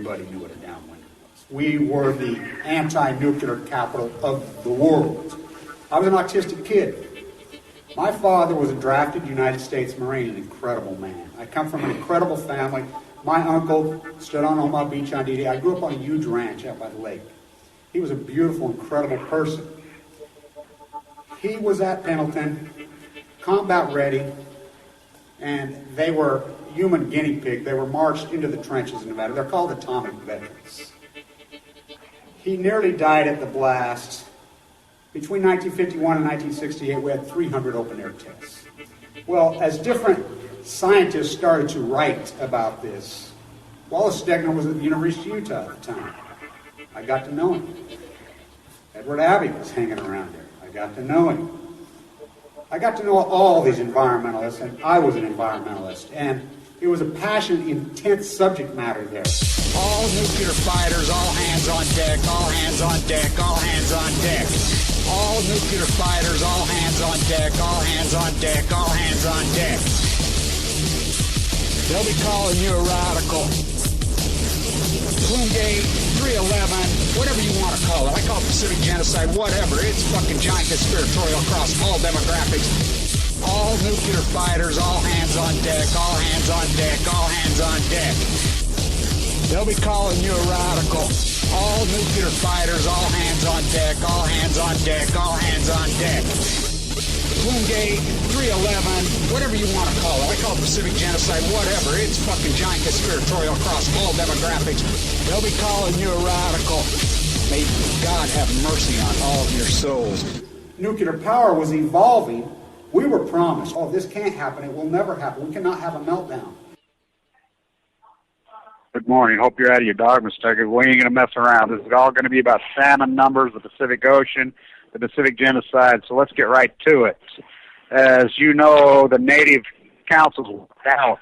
everybody knew what a downwinder was. We were the anti-nuclear capital of the world. I was an autistic kid. My father was a drafted United States Marine, an incredible man. I come from an incredible family. My uncle stood on Omaha Beach on D-Day. I grew up on a huge ranch out by the lake. He was a beautiful, incredible person. He was at Pendleton, combat ready, and they were human guinea pig. They were marched into the trenches in Nevada. They're called atomic veterans. He nearly died at the blast. Between 1951 and 1968, we had 300 open-air tests. Well, as different scientists started to write about this, Wallace Stegner was at the University of Utah at the time. I got to know him. Edward Abbey was hanging around there. I got to know him. I got to know all these environmentalists, and I was an environmentalist, and it was a passionate, intense subject matter there. All nuclear fighters, all hands on deck, all hands on deck, all hands on deck. All nuclear fighters, all hands on deck, all hands on deck, all hands on deck. They'll be calling you a radical. Plumegate, 311, whatever you want to call it. I call it Pacific genocide, whatever. It's fucking giant conspiratorial across all demographics. All nuclear fighters, all hands on deck, all hands on deck, all hands on deck. They'll be calling you a radical. All nuclear fighters, all hands on deck, all hands on deck, all hands on deck. Plumegate, 311, whatever you want to call it. I call it Pacific genocide, whatever. It's fucking giant conspiratorial across all demographics. They'll be calling you a radical. May God have mercy on all of your souls. Nuclear power was evolving. We were promised, oh, this can't happen. It will never happen. We cannot have a meltdown. Good morning. Hope you're out of your dogma stickers. We ain't going to mess around. This is all going to be about salmon numbers, the Pacific Ocean, the Pacific genocide. So let's get right to it. As you know, the Native Councils out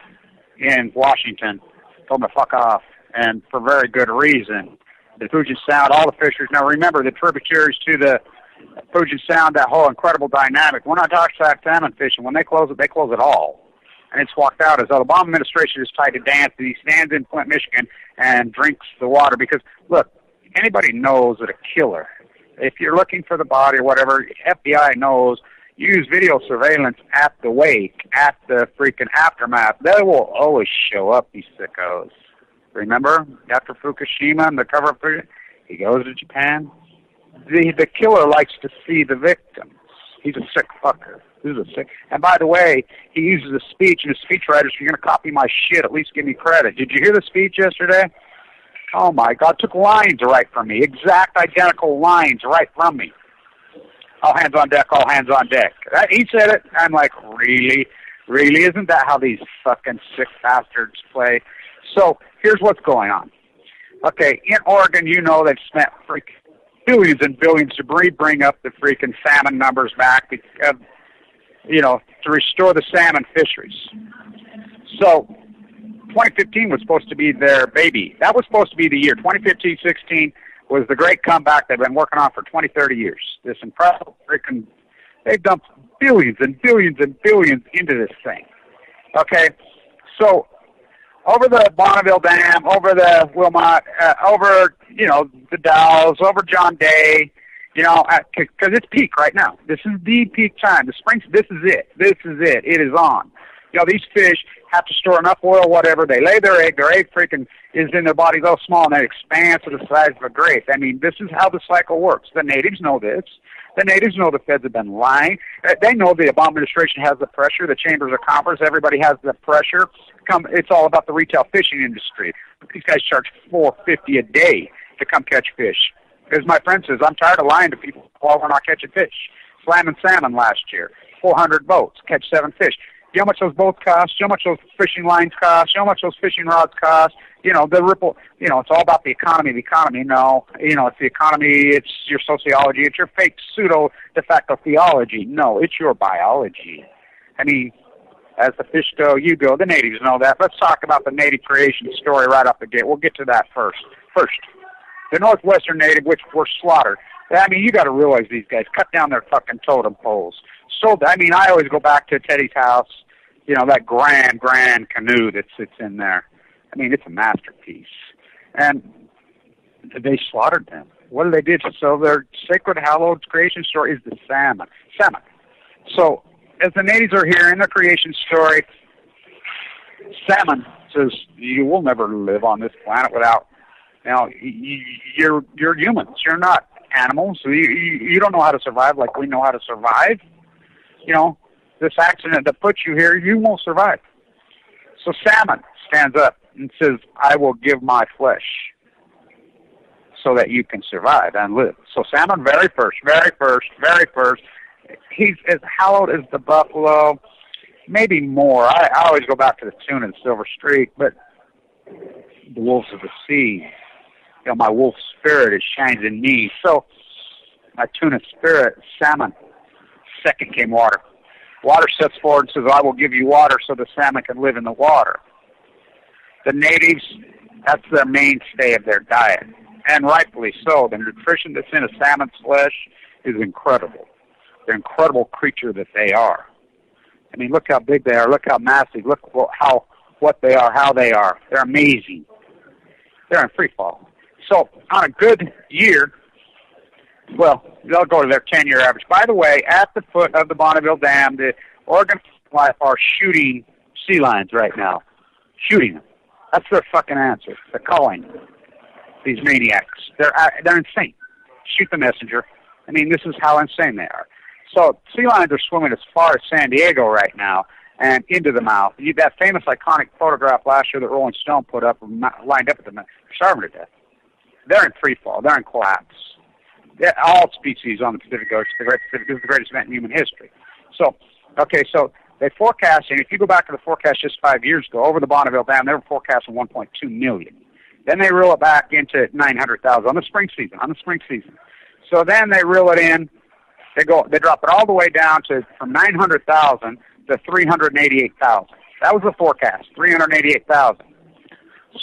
in Washington told them to fuck off, and for very good reason. The Puget Sound, all the fisheries. Now remember, the tributaries to the Puget Sound, that whole incredible dynamic. We're not talking about salmon fishing. When they close it all. And it's walked out as though the Obama administration is tied to dance. He stands in Flint, Michigan, and drinks the water. Because, look, anybody knows that a killer, if you're looking for the body or whatever, FBI knows, use video surveillance at the wake, at the freaking aftermath. They will always show up, these sickos. Remember, after Fukushima and the cover-up, he goes to Japan. The killer likes to see the victims. He's a sick fucker. And by the way, he uses a speech, and his speechwriters, if you're going to copy my shit, at least give me credit. Did you hear the speech yesterday? Oh, my God. Took lines right from me. Exact identical lines right from me. All hands on deck, all hands on deck. He said it. I'm like, really? Really? Isn't that how these fucking sick bastards play? So here's what's going on. Okay, in Oregon, you know they've spent freaking billions and billions to bring up the freaking salmon numbers back because, to restore the salmon fisheries. So 2015 was supposed to be their baby. That was supposed to be the year. 2015-16 was the great comeback they've been working on for 20, 30 years. This incredible freaking, they've dumped billions and billions and billions into this thing. Okay, so over the Bonneville Dam, over the Wilmot, over, the Dalles, over John Day, because it's peak right now. This is the peak time. The spring, this is it. This is it. It is on. These fish have to store enough oil, whatever. They lay their egg. Their egg freaking is in their body so small, and it expands to the size of a grape. I mean, this is how the cycle works. The natives know this. The natives know the feds have been lying. They know the Obama administration has the pressure. The chambers of commerce, everybody has the pressure. It's all about the retail fishing industry. These guys charge $4.50 a day to come catch fish. As my friend says, I'm tired of lying to people while we're not catching fish. Slamming salmon last year, 400 boats, catch 7 fish. You know how much those boats cost? You know how much those fishing lines cost? You know how much those fishing rods cost? The ripple, it's all about the economy. The economy, no. It's the economy, it's your sociology, it's your fake pseudo-de facto theology. No, it's your biology. I mean, as the fish go, you go. The natives know that. Let's talk about the native creation story right off the gate. We'll get to that first. The Northwestern native, which were slaughtered. I mean, you got to realize these guys cut down their fucking totem poles. So, I always go back to Teddy's house, that grand canoe that sits in there. I mean, it's a masterpiece. and they slaughtered them. What did they do? So their sacred, hallowed creation story is the salmon. Salmon. So as the natives are here in their creation story, salmon says, you will never live on this planet without, you're humans. You're not animals. So you don't know how to survive like we know how to survive. This accident that puts you here, you won't survive. So salmon stands up and says, I will give my flesh so that you can survive and live. So salmon, very first. He's as hallowed as the buffalo, maybe more. I always go back to the tuna and silver streak, but the wolves of the sea, my wolf spirit shines in me. So my tuna spirit, salmon, second came water. Water steps forward and says, I will give you water so the salmon can live in the water. The natives, that's their mainstay of their diet. And rightfully so. The nutrition that's in a salmon's flesh is incredible. The incredible creature that they are. I mean, look how big they are. Look how massive. Look what they are, how they are. They're amazing. They're in free fall. So on a good year, well, they'll go to their 10-year average. By the way, at the foot of the Bonneville Dam, the Oregon Wildlife are shooting sea lions right now. Shooting them. That's their fucking answer. They're calling these maniacs. They're insane. Shoot the messenger. I mean, this is how insane they are. So sea lions are swimming as far as San Diego right now and into the mouth. That famous iconic photograph last year that Rolling Stone put up, lined up at the starving to death. They're in free fall. They're in collapse. All species on the Pacific Ocean. This is the greatest event in human history. So they forecast, and if you go back to the forecast just 5 years ago, over the Bonneville Dam, they were forecasting 1.2 million. Then they reel it back into 900,000 on the spring season. So then they reel it in. They drop it all the way down from 900,000 to 388,000. That was the forecast, 388,000.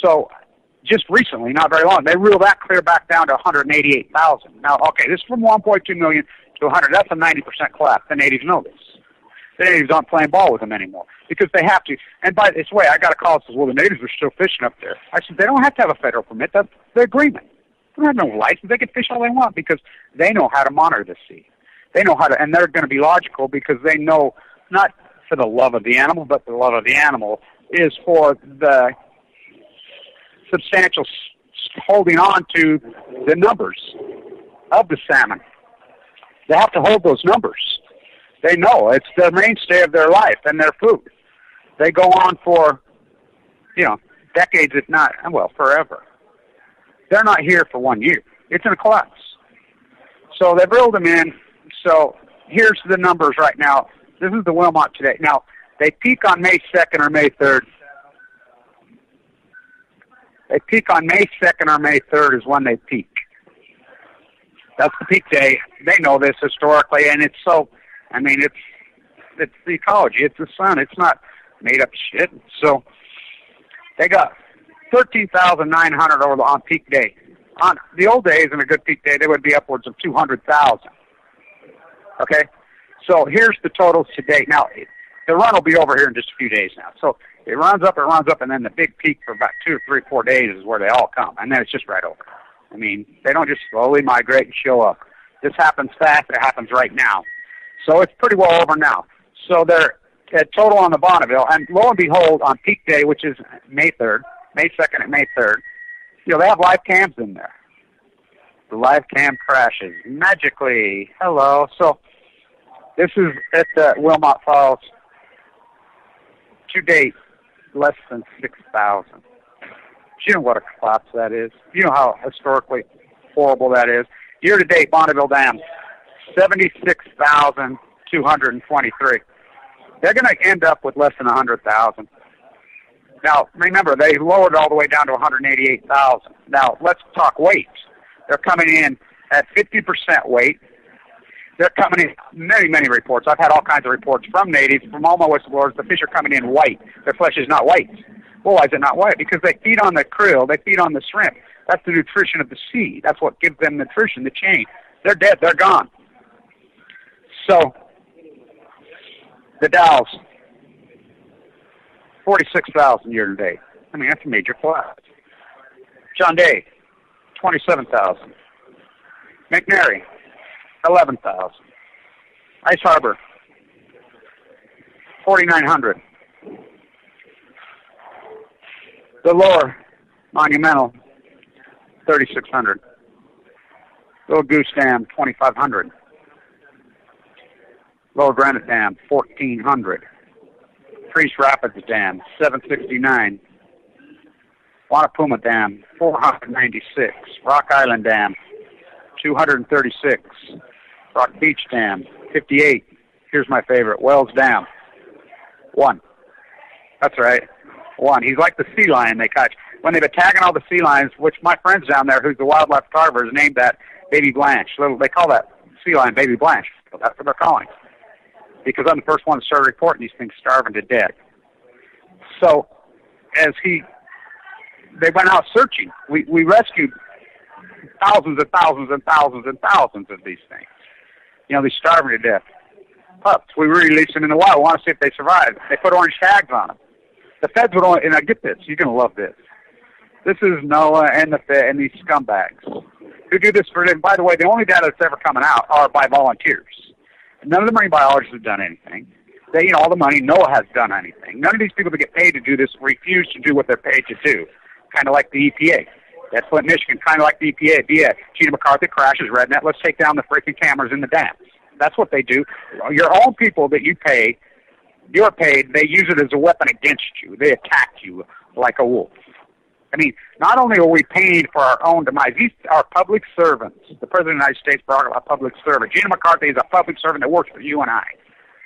So just recently, not very long, they reel that clear back down to 188,000. Now, okay, this is from 1.2 million to 100. That's a 90% collapse. The natives know this. The natives aren't playing ball with them anymore because they have to. And by this way, I got a call that says, well, the natives are still fishing up there. I said, they don't have to have a federal permit. That's the agreement. They don't have no license. They can fish all they want because they know how to monitor the sea. They know how to, and they're going to be logical because they know, not for the love of the animal, but the love of the animal is for the substantial holding on to the numbers of the salmon. They have to hold those numbers. They know it's the mainstay of their life and their food. They go on for, decades, if not, forever. They're not here for 1 year. It's in a collapse. So they've reeled them in. So here's the numbers right now. This is the Wilmot today. Now, they peak on May 2nd or May 3rd. They peak on May 2nd or May 3rd is when they peak. That's the peak day. They know this historically, and it's so, it's the ecology. It's the sun. It's not made up shit. So they got 13,900 on peak day. On the old days, in a good peak day, they would be upwards of 200,000. Okay? So here's the totals to date. Now, the run will be over here in just a few days now. So it runs up, and then the big peak for about 2 or 3 or 4 days is where they all come, and then it's just right over. They don't just slowly migrate and show up. This happens fast. It happens right now. So it's pretty well over now. So they're at total on the Bonneville, and lo and behold, on peak day, which is May 3rd, May 2nd and May 3rd, they have live cams in there. The live cam crashes magically. Hello. So this is at the Wilmot Falls. To date, less than 6,000. You know what a collapse that is. You know how historically horrible that is. Year to date, Bonneville Dam, 76,223. They're going to end up with less than 100,000. Now, remember, they lowered all the way down to 188,000. Now, let's talk weight. They're coming in at 50% weight. They're coming in, many reports. I've had all kinds of reports from natives, from all my whistleblowers. The fish are coming in white. Their flesh is not white. Well, why is it not white? Because they feed on the krill. They feed on the shrimp. That's the nutrition of the sea. That's what gives them nutrition, the chain. They're dead. They're gone. So, the Dows, 46,000 year to date. That's a major collapse. John Day, 27,000. McNary, 11,000. Ice Harbor, 4,900. The Lower Monumental, 3,600. Little Goose Dam, 2,500. Lower Granite Dam, 1,400. Priest Rapids Dam, 769. Wanapuma Dam, 496. Rock Island Dam, 236. Rock Beach Dam, 58. Here's my favorite, Wells Dam, 1. That's right, 1. He's like the sea lion they catch. When they've been tagging all the sea lions, which my friend's down there, who's the wildlife photographer, has named that Baby Blanch. They call that sea lion Baby Blanch. That's what they're calling it. Because I'm the first one to start reporting these things starving to death. So, they went out searching. We rescued thousands and thousands and thousands and thousands of these things. You know, they're starving to death. Pups, we released them in the wild. We want to see if they survive. They put orange tags on them. The feds would only, and I get this, you're going to love this. This is Noah and the Fed and these scumbags who do this for them. By the way, the only data that's ever coming out are by volunteers. None of the marine biologists have done anything. They, you know, all the money, NOAA has done anything. None of these people that get paid to do this refuse to do what they're paid to do. Kind of like the EPA. That's Flint, Michigan, kind of like the EPA. Yeah, Gina McCarthy crashes RedNet. Let's take down the freaking cameras in the dams. That's what they do. Your own people that you pay, you're paid, they use it as a weapon against you. They attack you like a wolf. I mean, not only are we paying for our own demise, these are public servants. The President of the United States brought up a public servant. Gina McCarthy is a public servant that works for you and I.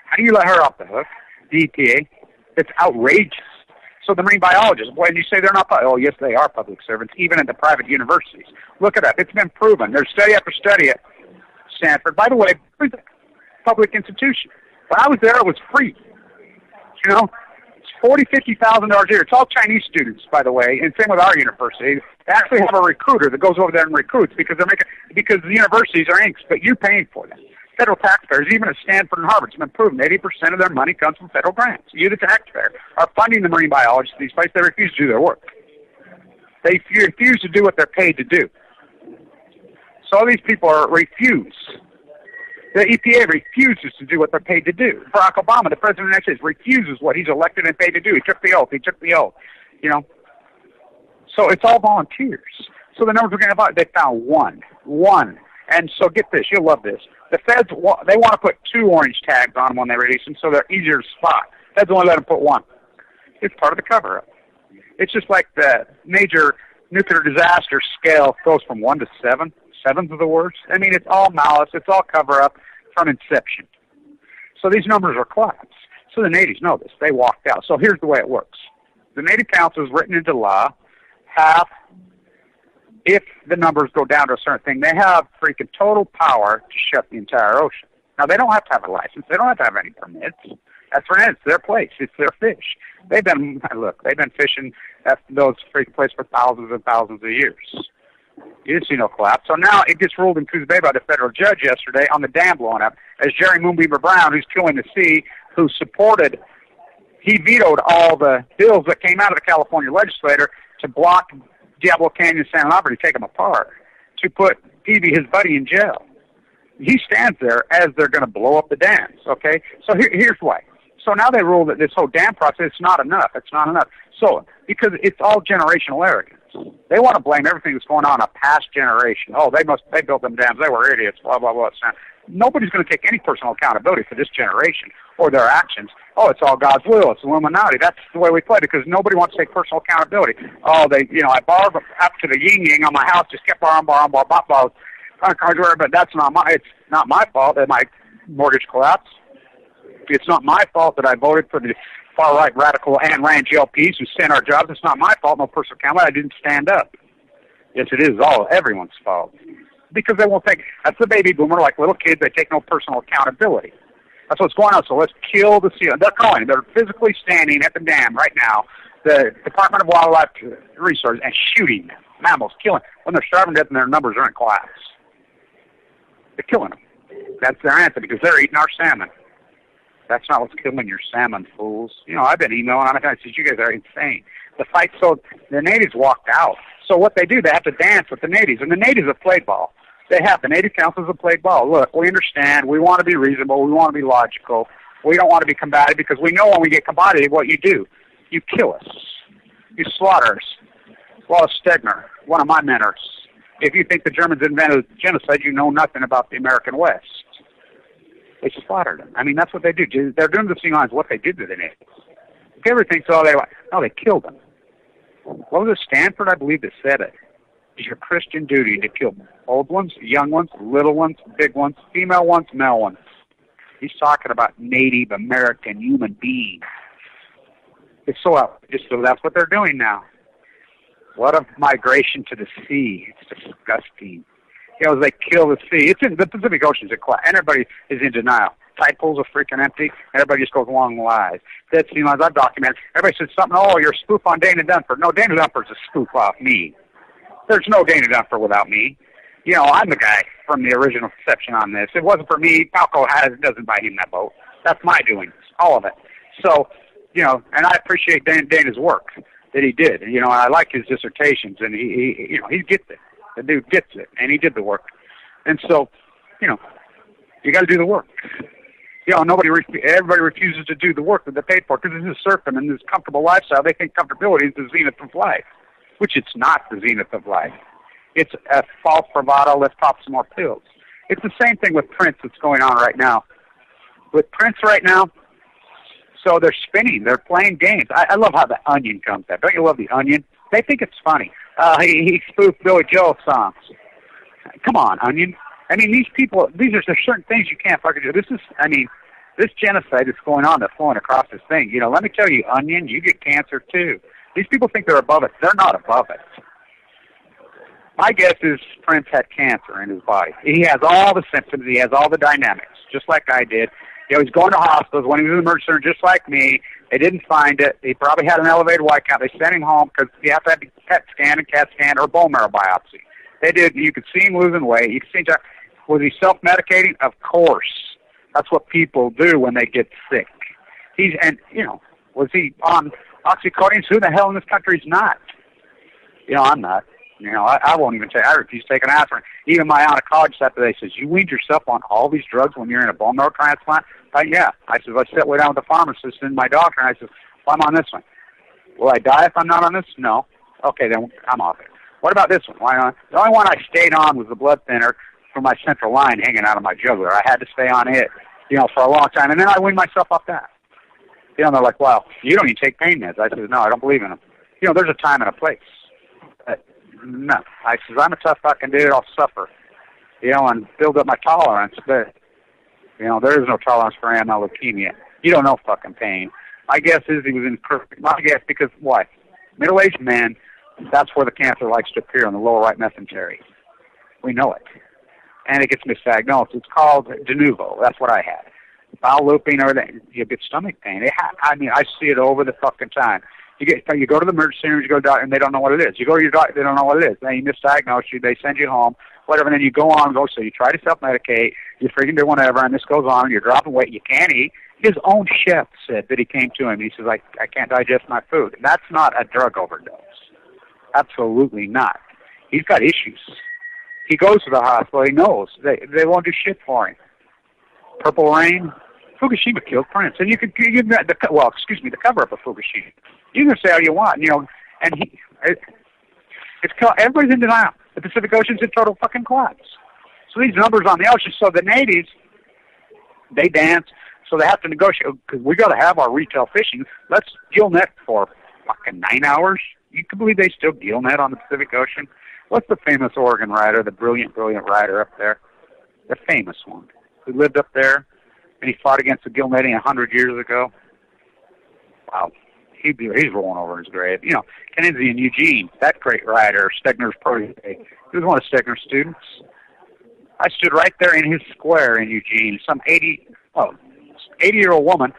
How do you let her off the hook? The EPA? It's outrageous. So the marine biologists, when you say they're not, oh yes, they are public servants, even at the private universities. Look it up. It's been proven. There's study after study at Stanford. By the way, it's a public institution. When I was there, it was free. You know, it's $40,000-$50,000 a year. It's all Chinese students, by the way, and same with our university. They actually have a recruiter that goes over there and recruits because because the universities are inks, but you're paying for them. Federal taxpayers, even at Stanford and Harvard, it's been proven 80% of their money comes from federal grants. You, the taxpayer, are funding the marine biologists in these places. They refuse to do their work. They refuse to do what they're paid to do. So all these people refuse. The EPA refuses to do what they're paid to do. Barack Obama, the President of the United States, refuses what he's elected and paid to do. He took the oath. You know. So it's all volunteers. So the numbers we're going to have, they found one. And so get this, you'll love this. The feds, they want to put 2 orange tags on them when they release them so they're easier to spot. Feds only let them put 1. It's part of the cover-up. It's just like the major nuclear disaster scale goes from 1 to 7. 7's are the worst. I mean, it's all malice. It's all cover-up from inception. So these numbers are collapsed. So the natives know this. They walked out. So here's the way it works. The Native Council is written into law. If the numbers go down to a certain thing, they have freaking total power to shut the entire ocean. Now, they don't have to have a license. They don't have to have any permits. That's for it's their place. It's their fish. They've been fishing at those freaking places for thousands and thousands of years. You didn't see no collapse. So now it gets ruled in Coos Bay by the federal judge yesterday on the dam blowing up. As Jerry Moonbeaver Brown, who's killing the sea, he vetoed all the bills that came out of the California legislature to block Diablo Canyon, San Albert, to take them apart, to put Peavy, his buddy, in jail. He stands there as they're going to blow up the dams, okay? So here's why. So now they rule that this whole dam process is not enough. It's not enough. So, because it's all generational arrogance. They want to blame everything that's going on a past generation. Oh, they built them dams. They were idiots, blah, blah, blah. Nobody's going to take any personal accountability for this generation or their actions. Oh, it's all God's will. It's Illuminati. That's the way we play it because nobody wants to take personal accountability. Oh, I borrowed after the yin-yang on my house, just kept borrowing, but that's it's not my fault that my mortgage collapsed. It's not my fault that I voted for the far-right radical Ayn Rand GLPs who sent our jobs. It's not my fault, no personal accountability. I didn't stand up. Yes, it is everyone's fault. Because they won't take, that's the baby boomer, like little kids, they take no personal accountability. That's what's going on. So let's kill the seal. They're physically standing at the dam right now, the Department of Wildlife Resources, and shooting mammals, killing. When they're starving to death and their numbers are in collapse. They're killing them. That's their answer because they're eating our salmon. That's not what's killing your salmon, fools. You know, I've been emailing on it. I said, you guys are insane. The fight, so the natives walked out. So what they do, they have to dance with the natives, and the natives have played ball. They have. The native councils have played ball. Look, we understand. We want to be reasonable. We want to be logical. We don't want to be combative because we know when we get combative, what you do. You kill us. You slaughter us. Wallace Stegner, one of my mentors. If you think the Germans invented genocide, you know nothing about the American West. They slaughtered them. I mean, that's what they do. They're doing the same lines what they did to the natives. Everything, so they killed them. What was it, Stanford, I believe, that said it? It's your Christian duty to kill old ones, young ones, little ones, big ones, female ones, male ones. He's talking about Native American human beings. It's so outrageous, so that's what they're doing now. What a migration to the sea. It's disgusting. You know, they kill the sea. It's in the Pacific Ocean's a quiet. Everybody is in denial. Tide pools are freaking empty. Everybody just goes along the lines. Dead sea lines I've documented. Everybody says something, oh, you're a spoof on Dana Dunford. No, Dana Dunford's a spoof off me. There's no Dana Dunford without me. You know, I'm the guy from the original conception on this. If it wasn't for me, Falco doesn't buy him that boat. That's my doing, all of it. So, you know, and I appreciate Dana's work that he did. You know, I like his dissertations, and he gets it. The dude gets it, and he did the work. And so, you know, you got to do the work. You know, everybody refuses to do the work that they paid for because this is surfing and this comfortable lifestyle. They think comfortability is the zenith of life, which it's not the zenith of life. It's a false bravado. Let's pop some more pills. It's the same thing with Prince that's going on right now. With Prince right now, so they're spinning. They're playing games. I love how the Onion comes out. Don't you love the Onion? They think it's funny. He spoofed Billy Joel songs. Come on, Onion. I mean, these people, there's certain things you can't fucking do. This genocide that's going on, that's flowing across this thing. You know, let me tell you, Onion, you get cancer too. These people think they're above it. They're not above it. My guess is Prince had cancer in his body. He has all the symptoms. He has all the dynamics, just like I did. You know, he's going to hospitals when he was in the emergency room, just like me. They didn't find it. He probably had an elevated white count. They sent him home because you have to have a PET scan, a CAT scan, or a bone marrow biopsy. They did. You could see him losing weight. You could see him. Was he self-medicating? Of course. That's what people do when they get sick. Was he on oxycodone? Who the hell in this country is not? You know, I'm not. You know, I won't even take. I refuse to take an aspirin. Even my oncologist after they says, "You weaned yourself on all these drugs when you're in a bone marrow transplant." Yeah. I said, I sit way down with the pharmacist and my doctor, and I said, well, I'm on this one. Will I die if I'm not on this? No. Okay, then I'm off it. What about this one? Why not? The only one I stayed on was the blood thinner for my central line hanging out of my jugular. I had to stay on it, you know, for a long time, and then I weaned myself off that. You know, and they're like, "Well, you don't even take pain meds." I said, "No, I don't believe in them." You know, there's a time and a place. No. I said, I'm a tough fucking dude. I'll suffer, you know, and build up my tolerance. But, you know, there is no tolerance for AML leukemia. You don't know fucking pain. My guess is he was in perfect. My guess, because why? Middle-aged men, that's where the cancer likes to appear in the lower right mesentery. We know it. And it gets misdiagnosed. It's called de novo. That's what I had. Bowel looping, everything. You get stomach pain. I see it over the fucking time. You go to the emergency room, you go to the doctor, and they don't know what it is. You go to your doctor, they don't know what it is. Then you misdiagnose you, they send you home, whatever, and then you go on and go. So you try to self-medicate, you freaking do whatever, and this goes on, you're dropping weight, you can't eat. His own chef said that he came to him, he says, I can't digest my food. That's not a drug overdose. Absolutely not. He's got issues. He goes to the hospital, he knows. They won't do shit for him. Purple Rain, Fukushima killed Prince. And you can give that, the cover-up of Fukushima. You can say all you want, you know, and everybody's in denial. The Pacific Ocean's in total fucking collapse. So these numbers on the ocean, so the natives, they dance, so they have to negotiate, because we got to have our retail fishing. Let's gill net for fucking 9 hours. You can believe they still gill net on the Pacific Ocean? What's the famous Oregon writer, the brilliant writer up there? The famous one, who lived up there, and he fought against the gill netting 100 years ago. Wow. He's rolling over in his grave. You know, Keynesian Eugene, that great writer, Stegner's protege. He was one of Stegner's students. I stood right there in his square in Eugene. Some 80-year-old woman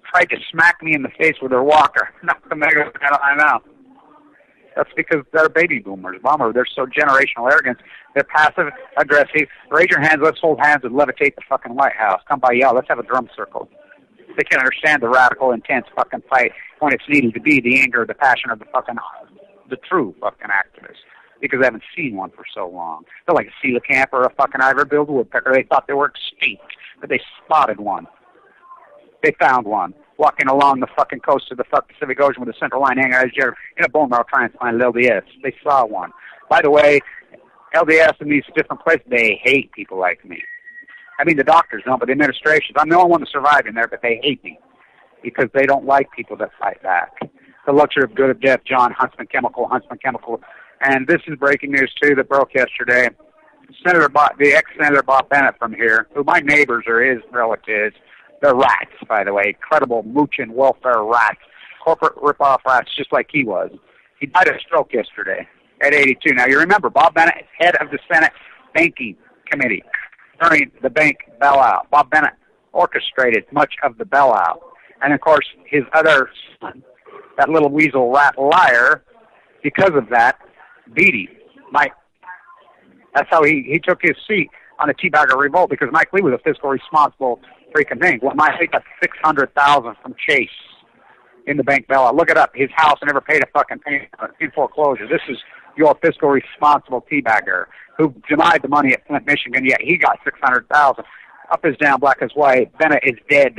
tried to smack me in the face with her walker. Knocked the mega out of my mouth. That's because they're baby boomers. They're so generational arrogance. They're passive, aggressive. Raise your hands, let's hold hands and levitate the fucking White House. Come by, let's have a drum circle. They can't understand the radical, intense fucking fight when it's needed to be the anger, the passion of the true fucking activists. Because they haven't seen one for so long. They're like a coelacanth or a fucking ivory-billed woodpecker. They thought they were extinct, but they spotted one. They found one walking along the fucking coast of the fucking Pacific Ocean with a central line hanging out of his ear in a bone marrow transplant at LDS. They saw one. By the way, LDS in these different places, they hate people like me. I mean, the doctors don't, but the administrations. I'm the only one to survive in there, but they hate me because they don't like people that fight back. The luxury of good or death, John Huntsman Chemical. And this is breaking news, too, that broke yesterday. The ex-Senator Bob Bennett from here, who my neighbors are his relatives, they're rats, by the way, incredible mooching welfare rats, corporate rip-off rats, just like he was. He died of a stroke yesterday at 82. Now, you remember, Bob Bennett is head of the Senate Banking Committee during the bank bailout. Bob Bennett orchestrated much of the bailout. And, of course, his other son, that little weasel rat liar, because of that, Beatty, Mike. That's how he took his seat on the Teabagger Revolt, because Mike Lee was a fiscal responsible freaking thing. Well, Mike Lee got $600,000 from Chase in the bank bailout. Look it up. His house never paid a fucking penny in foreclosure. This is your fiscal responsible Teabagger who denied the money at Flint, Michigan, yet he got $600,000. Up is down, black is white. Bennett is dead.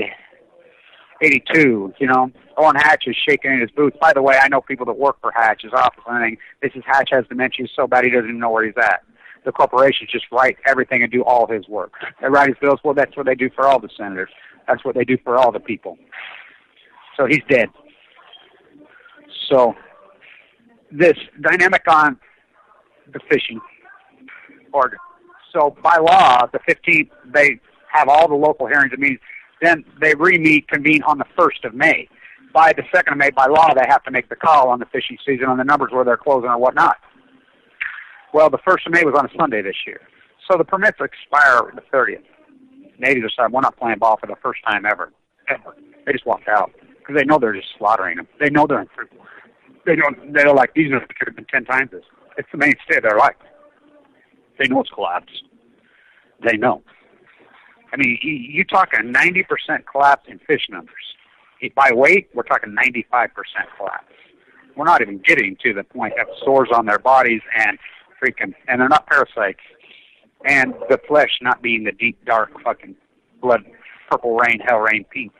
82, you know. Owen Hatch is shaking in his boots. By the way, I know people that work for Hatch's office and everything. This is Hatch has dementia so bad he doesn't even know where he's at. The corporations just write everything and do all his work. They write his bills. Well, that's what they do for all the senators. That's what they do for all the people. So he's dead. So this dynamic on the fishing order. So by law, the 15th, they have all the local hearings and meetings. Then they convene on the 1st of May. By the 2nd of May, by law, they have to make the call on the fishing season, on the numbers where they're closing or whatnot. Well, the 1st of May was on a Sunday this year. So the permits expire the 30th. Natives decided, we're not playing ball for the first time ever. They just walked out because they know they're just slaughtering them. They know they're in fruit. They're like, these could have been 10 times this. It's the mainstay of their life. They know it's collapsed. They know. I mean, you're talking 90% collapse in fish numbers. By weight, we're talking 95% collapse. We're not even getting to the point of sores on their bodies and they're not parasites. And the flesh not being the deep, dark fucking blood, purple rain, hell rain, pink.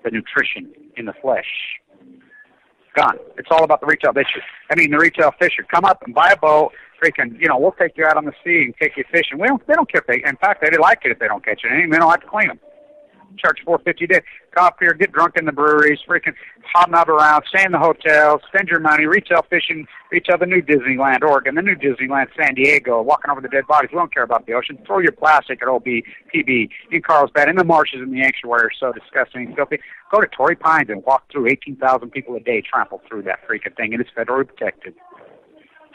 The nutrition in the flesh. Gone. It's all about the retail fisher. The retail fisher. Come up and buy a boat. We'll take you out on the sea and take you fishing. They don't care if in fact, they like it if they don't catch anything. They don't have to clean them. Charge $4.50 a day. Come up here, get drunk in the breweries, hobnob around, stay in the hotels, spend your money, retail fishing, retail the new Disneyland Oregon, the new Disneyland San Diego, walking over the dead bodies. We don't care about the ocean. Throw your plastic at PB, in Carlsbad, in the marshes, in the sanctuary are so disgusting and filthy. Go to Torrey Pines and walk through 18,000 people a day trample through that freaking thing, and it's federally protected.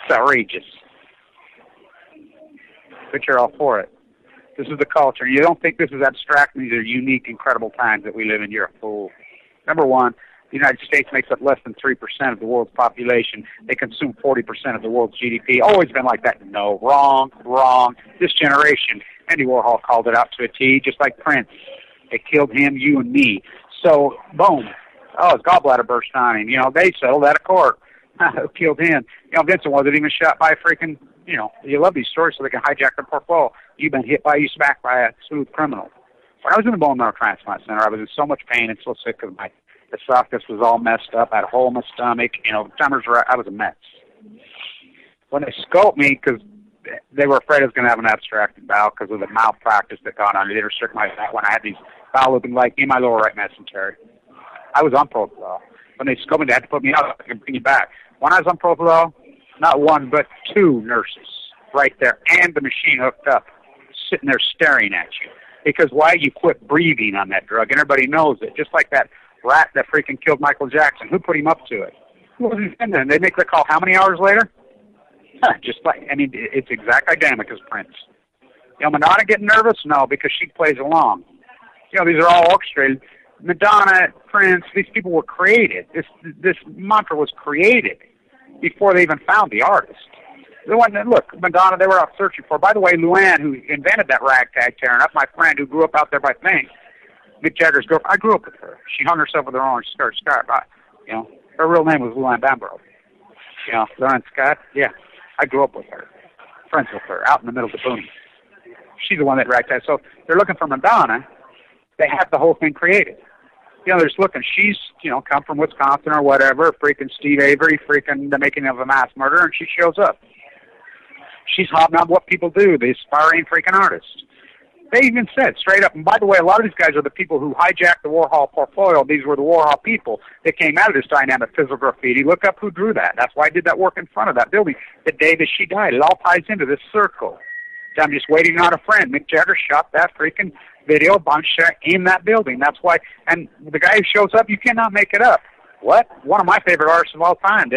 It's outrageous. But you're all for it. This is the culture. You don't think this is abstract. These are unique, incredible times that we live in. You're a fool. Number one, the United States makes up less than 3% of the world's population. They consume 40% of the world's GDP. Always been like that. No, wrong. This generation, Andy Warhol called it out to a T, just like Prince. They killed him, you, and me. So, boom. Oh, his gallbladder burst on him. They settled out of court. Who killed him? Vincent wasn't even shot by a freaking, you love these stories so they can hijack the portfolio. You've been hit by, you smacked by a smooth criminal. When I was in the bone marrow transplant center, I was in so much pain and so sick because my esophagus was all messed up. I had a hole in my stomach. I was a mess. When they scoped me, because they were afraid I was going to have an abstracted bowel because of the malpractice that got on. They restricted my back when I had these bowel looping like in my lower right mesentery. I was on propofol. When they scoped me, they had to put me out and bring me back. When I was on propofol, not one but two nurses right there and the machine hooked up, sitting there staring at you. Because why? You quit breathing on that drug, and everybody knows it. Just like that rat that freaking killed Michael Jackson. Who put him up to it? Who wasn't in there? And they make the call how many hours later? It's exact dynamic as Prince. Madonna getting nervous? No, because she plays along. These are all orchestrated. Madonna, Prince, these people were created. This mantra was created before they even found the artist. The one that, look, Madonna, they were out searching for. By the way, Luann, who invented that ragtag tearing up, my friend who grew up out there by Thing, Mick Jagger's girlfriend, I grew up with her. She hung herself with her orange skirt. You know, her real name was Luann Bambro. You know, Lauren Scott. Yeah, I grew up with her, friends with her, out in the middle of the boonies. She's the one that writes that. So they're looking for Madonna. They have the whole thing created. You know, they're just looking. She's, you know, come from Wisconsin or whatever, freaking Steve Avery, freaking The Making of a Mass Murderer, and she shows up. She's hobnobbed what people do, the aspiring freaking artists. They even said straight up, and by the way, a lot of these guys are the people who hijacked the Warhol portfolio. These were the Warhol people that came out of this dynamic physical graffiti. Look up who drew that. That's why I did that work in front of that building the day that she died. It all ties into this circle. So I'm just waiting on a friend. Mick Jagger shot that freaking video bunch in that building. That's why, and the guy who shows up, you cannot make it up. What? One of my favorite artists of all time.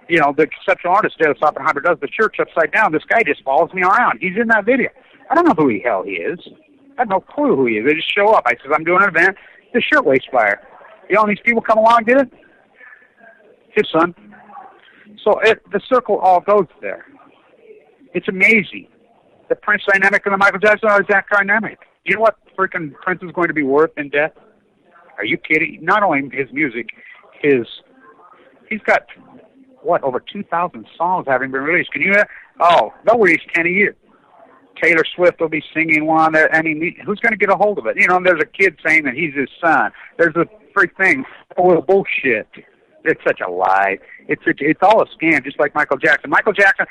You know, the conceptual artist, Dennis Oppenheimer, does the church upside down. This guy just follows me around. He's in that video. I don't know who the hell he is. I have no clue who he is. They just show up. I says, I'm doing an event. The Shirtwaist Fire. You know, these people come along and did it. His son. So the circle all goes there. It's amazing. The Prince dynamic and the Michael Jackson are exact dynamic. You know what freaking Prince is going to be worth in death? Are you kidding? Not only his music, he's got, what, over 2,000 songs having been released. Can you, they'll release 10 a year. Taylor Swift will be singing one. I mean, who's going to get a hold of it? You know, there's a kid saying that he's his son. There's a freak thing. Oh, bullshit. It's such a lie. It's all a scam, just like Michael Jackson. Michael Jackson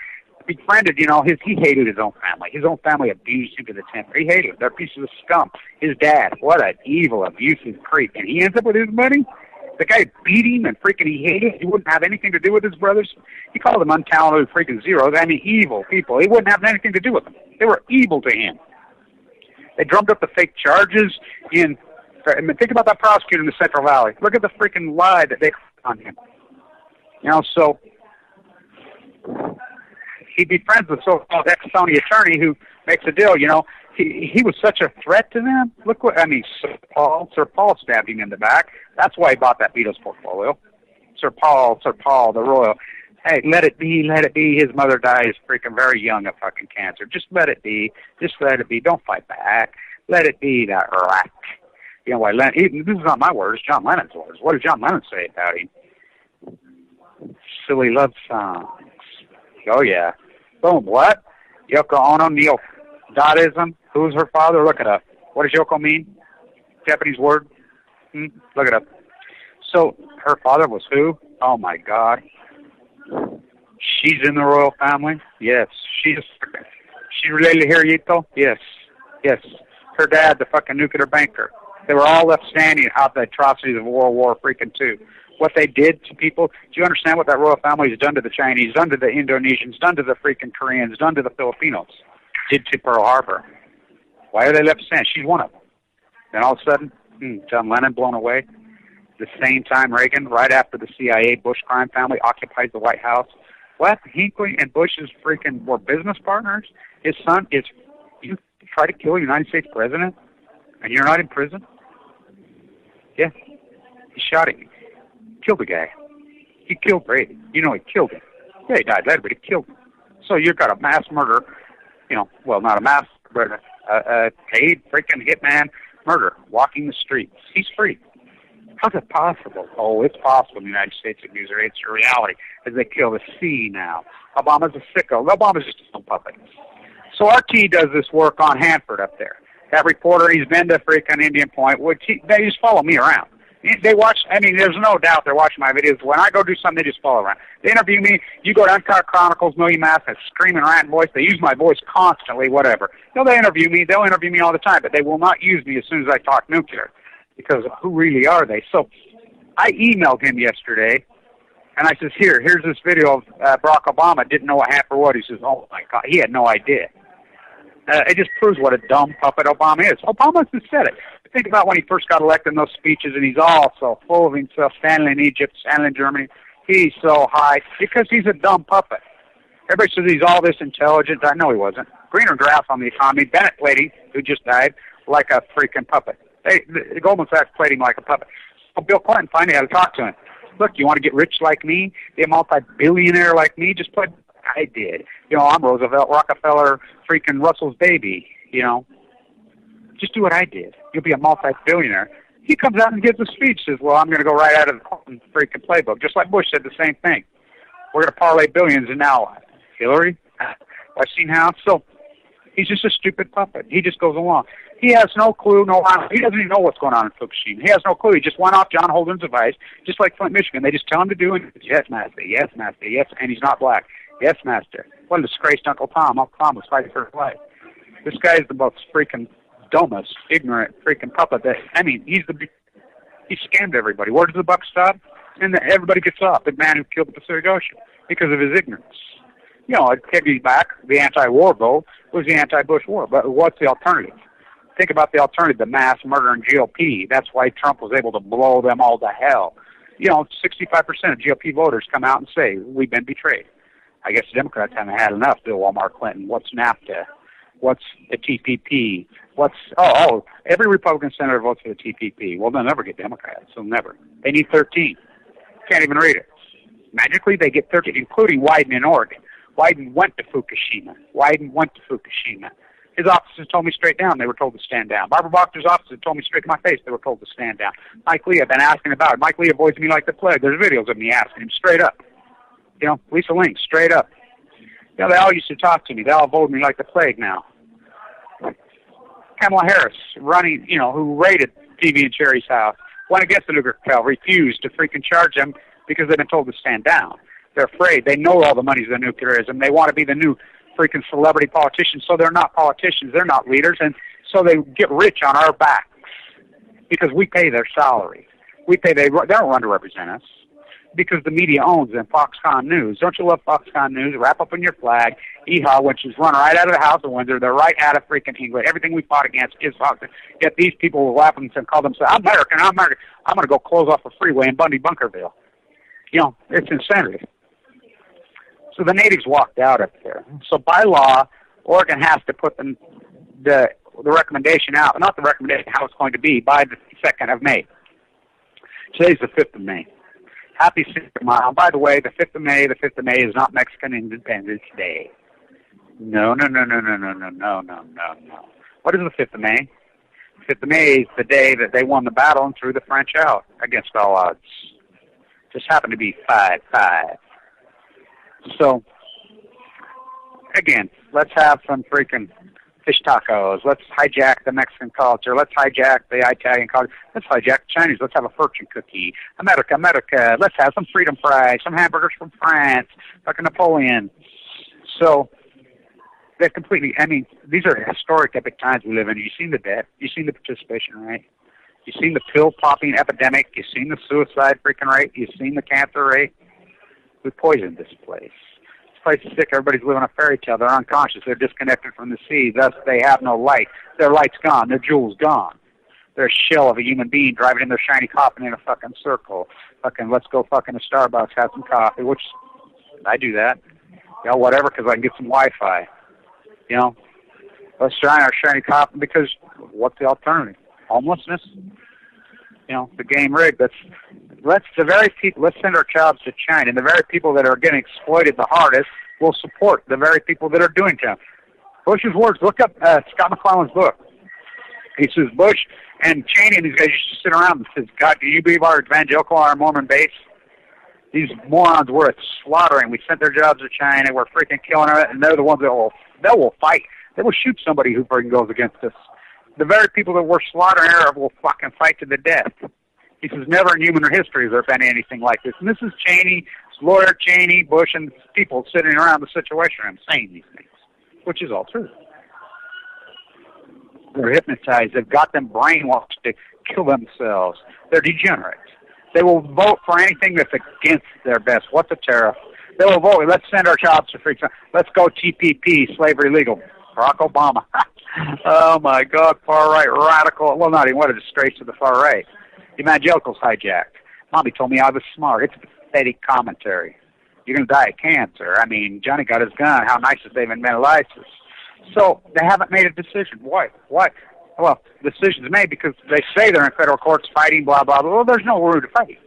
befriended, you know, he hated his own family. His own family abused him to the temper. He hated them. They're pieces of scum. His dad, what an evil, abusive creep. And he ends up with his money. The guy beat him and freaking he hated him. He wouldn't have anything to do with his brothers. He called them untalented freaking zeros. I mean, evil people. He wouldn't have anything to do with them. They were evil to him. They drummed up the fake charges in, I mean, think about that prosecutor in the Central Valley. Look at the freaking lie that they on him. You know, so he befriends the so-called ex-Sony attorney who makes a deal, you know. He was such a threat to them. Look what, I mean, Sir Paul stabbed him in the back. That's why he bought that Beatles portfolio. Sir Paul, the royal. Hey, let it be. His mother dies freaking very young of fucking cancer. Just let it be. Don't fight back. Let it be that rat. You know why this is not my words, John Lennon's words. What did John Lennon say about him? Silly love songs. Oh, yeah. Boom, what? Yoko Ono, neo-Dadaism. Who's her father? Look it up. What does Yoko mean? Japanese word? Look it up. So, her father was who? Oh, my God. She's in the royal family? Yes. She related to Hirohito? Yes. Her dad, the fucking nuclear banker. They were all left standing out the atrocities of World War freaking II. What they did to people, do you understand what that royal family has done to the Chinese, done to the Indonesians, done to the freaking Koreans, done to the Filipinos, did to Pearl Harbor? Why are they left standing? She's one of them. Then all of a sudden, John Lennon blown away. The same time Reagan, right after the CIA Bush crime family occupies the White House. What? Hinckley and Bush's freaking were business partners? His son is, you try to kill a United States president and you're not in prison? Yeah. He shot him. Killed the guy. He killed Brady. You know he killed him. Yeah, he died later, but he killed him. So you've got a mass murder, you know, well, not a mass murder, a paid freaking hitman murder walking the streets. He's free. How's it possible? Oh, it's possible in the United States of music. It's a reality as they kill the sea now. Obama's a sicko. Obama's just a puppet. So RT does this work on Hanford up there. That reporter, he's been to freaking Indian Point. They just follow me around. They watch, I mean, there's no doubt they're watching my videos. When I go do something, they just follow around. They interview me. You go to Uncut Chronicles, Million Mass, that screaming, ranting voice. They use my voice constantly, whatever. You know, they interview me. They'll interview me all the time, but they will not use me as soon as I talk nuclear. Because who really are they? So I emailed him yesterday, and I says, here's this video of Barack Obama didn't know what Hanford was. He says, oh, my God, he had no idea. It just proves what a dumb puppet Obama is. Obama just said it. Think about when he first got elected in those speeches, and he's all so full of himself, standing in Egypt, standing in Germany. He's so high because he's a dumb puppet. Everybody says he's all this intelligent. I know he wasn't. Greener grass on the economy. Bennett played him, who just died, like a freaking puppet. The Goldman Sachs played him like a puppet. So Bill Clinton finally had to talk to him. Look, you want to get rich like me, be a multi-billionaire like me? Just play. I did. You know, I'm Roosevelt, Rockefeller, freaking Russell's baby, you know. Just do what I did. You'll be a multi-billionaire. He comes out and gives a speech, says, well, I'm going to go right out of the freaking playbook. Just like Bush said the same thing. We're going to parlay billions, and now Hillary, Westinghouse. So he's just a stupid puppet. He just goes along. He has no clue, he doesn't even know what's going on in Fukushima. He has no clue. He just went off John Holden's advice, just like Flint, Michigan. They just tell him to do it. Yes, master. Yes, master. Yes, and he's not black. Yes, master. What a disgraced Uncle Tom. Uncle Tom was fighting for his life. This guy is the most freaking dumbest, ignorant freaking puppet. He scammed everybody. Where does the buck stop? And everybody gets off. The man who killed the Pacific Ocean because of his ignorance. You know, it could be back. The anti-war vote was the anti-Bush war. But what's the alternative? Think about the alternative, the mass murder in GOP. That's why Trump was able to blow them all to hell. You know, 65% of GOP voters come out and say, we've been betrayed. I guess the Democrats haven't had enough, Bill Walmart Clinton. What's NAFTA? What's the TPP? Every Republican senator votes for the TPP. Well, they'll never get Democrats. They'll never. They need 13. Can't even read it. Magically, they get 13, including Wyden in Oregon. Wyden went to Fukushima. His officers told me straight down they were told to stand down. Barbara Boxer's officers told me straight to my face they were told to stand down. Mike Lee, I've been asking about it. Mike Lee avoids me like the plague. There's videos of me asking him straight up. You know, Lisa Link, straight up. You know, they all used to talk to me. They all avoid me like the plague now. Kamala Harris, running, you know, who raided TV and Cherry's house, went against the nuclear cartel, refused to freaking charge them because they've been told to stand down. They're afraid. They know all the money's the nuclearism. They want to be the new freaking celebrity politicians, so they're not politicians. They're not leaders, and so they get rich on our backs because we pay their salary. They don't run to represent us because the media owns them. Foxconn News. Don't you love Foxconn News? Wrap up in your flag. EHA, which is run right out of the House of Windsor. They're right out of freaking England. Everything we fought against is Foxconn. Yet these people will laugh and call themselves, I'm American. I'm going to go close off a freeway in Bundy-Bunkerville. You know, it's insanity. So the natives walked out up there. So by law, Oregon has to put the recommendation out, not the recommendation, how it's going to be, by the 2nd of May. Today's the 5th of May. Happy 6th of May. By the way, the 5th of May is not Mexican Independence Day. No. What is the 5th of May? The 5th of May is the day that they won the battle and threw the French out against all odds. Just happened to be 5-5. So, again, let's have some freaking fish tacos. Let's hijack the Mexican culture. Let's hijack the Italian culture. Let's hijack the Chinese. Let's have a fortune cookie. America. Let's have some freedom fries, some hamburgers from France, like a Napoleon. So, they're completely, these are historic, epic times we live in. You've seen the death. You've seen the participation rate. You've seen the pill-popping epidemic. You've seen the suicide freaking rate. You've seen the cancer rate. We poisoned this place. This place is sick. Everybody's living a fairy tale. They're unconscious. They're disconnected from the sea. Thus, they have no light. Their light's gone. Their jewel's gone. They're a shell of a human being driving in their shiny coffin in a fucking circle. Let's go fucking to Starbucks, have some coffee, which I do that. You know, whatever, because I can get some Wi-Fi. You know, let's shine our shiny coffin because what's the alternative? Homelessness? You know, the game rigged. Let's send our jobs to China, and the very people that are getting exploited the hardest will support the very people that are doing it. Bush's words. Look up Scott McClellan's book. He says Bush and Cheney and these guys used to sit around and says, God, do you believe our evangelical, our Mormon base? These morons were slaughtering. We sent their jobs to China. We're freaking killing them, and they're the ones that will fight. They will shoot somebody who freaking goes against us. The very people that we're slaughtering will fucking fight to the death. He says, never in human history has there been anything like this. And this is Cheney, lawyer Cheney, Bush, and people sitting around the situation room saying these things, which is all true. They're hypnotized. They've got them brainwashed to kill themselves. They're degenerate. They will vote for anything that's against their best. What's a tariff? They will vote. Let's send our jobs to freaks. Let's go TPP, slavery legal. Barack Obama. Oh, my God, far-right radical. Well, not even what a disgrace to the far right. Evangelicals hijacked. Mommy told me I was smart. It's a pathetic commentary. You're going to die of cancer. Johnny got his gun. How nice is they've invented ISIS. So they haven't made a decision. Why? What? Well, the decision's made because they say they're in federal courts fighting, blah, blah, blah. Well, there's no room to fight.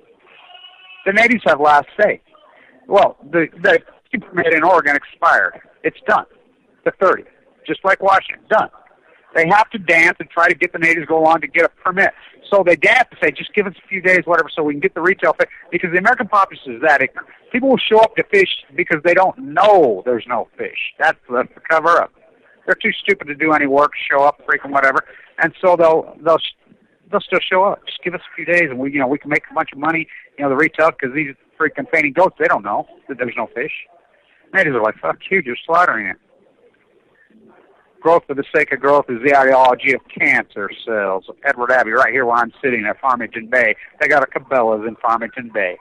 The natives have last say. Well, the permit in Oregon expired. It's done. The 30th. Just like Washington. Done. They have to dance and try to get the natives to go along to get a permit. So they dance and say, just give us a few days, whatever, so we can get the retail fish. Because the American populace is that ignorant. People will show up to fish because they don't know there's no fish. That's the cover-up. They're too stupid to do any work, show up, freaking whatever, and so they'll still show up. Just give us a few days, and we can make a bunch of money. The retail, because these freaking fainting goats, they don't know that there's no fish. Natives are like, fuck you, you're slaughtering it. Growth for the sake of growth is the ideology of cancer cells. Edward Abbey, right here where I'm sitting at Farmington Bay. They got a Cabela's in Farmington Bay.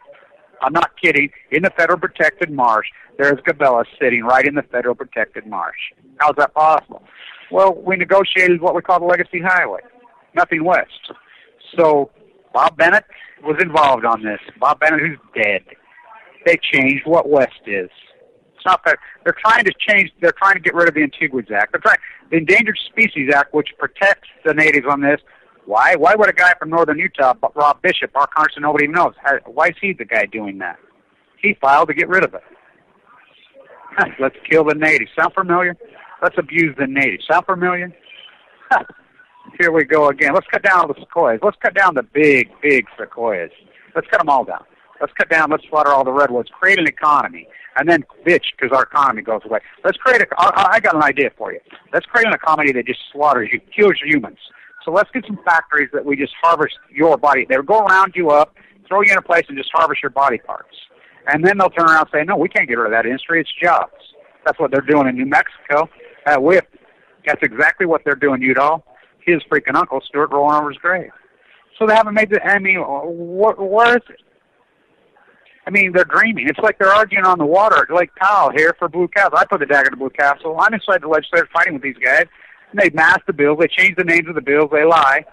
I'm not kidding. In the federal protected marsh, there's Cabela's sitting right in the federal protected marsh. How's that possible? Well, we negotiated what we call the Legacy Highway. Nothing west. So Bob Bennett was involved on this. Bob Bennett, who's dead. They changed what west is. It's not that they're trying to get rid of the Antiguans Act. The Endangered Species Act, which protects the natives on this. Why would a guy from northern Utah, Rob Bishop, our congressman, nobody even knows, why is he the guy doing that? He filed to get rid of it. Let's kill the natives. Sound familiar? Let's abuse the natives. Sound familiar? Here we go again. Let's cut down all the sequoias. Let's cut down the big sequoias. Let's cut them all down. Let's slaughter all the redwoods. Create an economy. And then bitch because our economy goes away. I got an idea for you. Let's create an economy that just slaughters you, kills humans. So let's get some factories that we just harvest your body. They'll go round you up, throw you in a place and just harvest your body parts. And then they'll turn around and say, no, we can't get rid of that industry. It's jobs. That's what they're doing in New Mexico at WIP. That's exactly what they're doing, Udall. His freaking uncle, Stuart, rolling over his grave. So they haven't made the, where is it? They're dreaming. It's like they're arguing on the water at Lake Powell here for Blue Castle. I put the dagger to Blue Castle. I'm inside the legislature fighting with these guys. And they mask the bills. They change the names of the bills. They lie.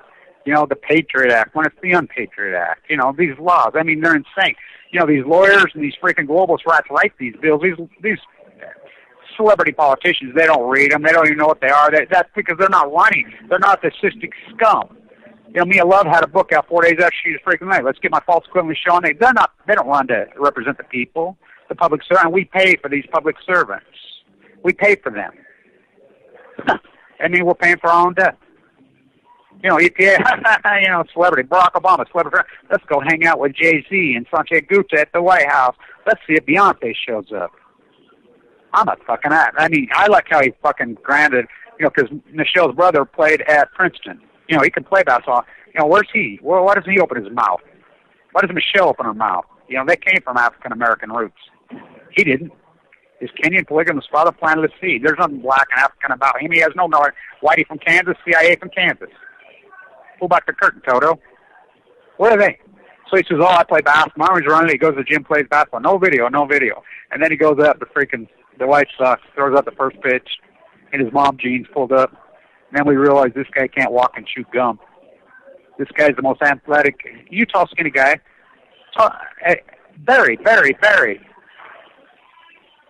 The Patriot Act when it's the Unpatriot Act. These laws. They're insane. These lawyers and these freaking globalist rats write these bills. These celebrity politicians, they don't read them. They don't even know what they are. That's because they're not running. They're not the cystic scum. Mia Love had a book out 4 days after she was freaking late. Let's get my false equivalent shown. They don't run to represent the people, the public servant. We pay for these public servants. We pay for them. We're paying for our own death. EPA, celebrity, Barack Obama, celebrity. Let's go hang out with Jay-Z and Sanjay Gupta at the White House. Let's see if Beyonce shows up. I'm a fucking ass. I like how he fucking granted, because Michelle's brother played at Princeton. He can play basketball. Where's he? Well, why doesn't he open his mouth? Why does Michelle open her mouth? They came from African-American roots. He didn't. His Kenyan polygamous father planted a seed. There's nothing black and African about him. He has no knowledge. Whitey from Kansas, CIA from Kansas. Pull back the curtain, Toto. What are they? So he says, I play basketball. My arm's running. He goes to the gym, plays basketball. No video. And then he goes up to the White Sox, throws out the first pitch, and his mom jeans pulled up. And then we realize this guy can't walk and chew gum. This guy's the most athletic, Utah skinny guy. Barry.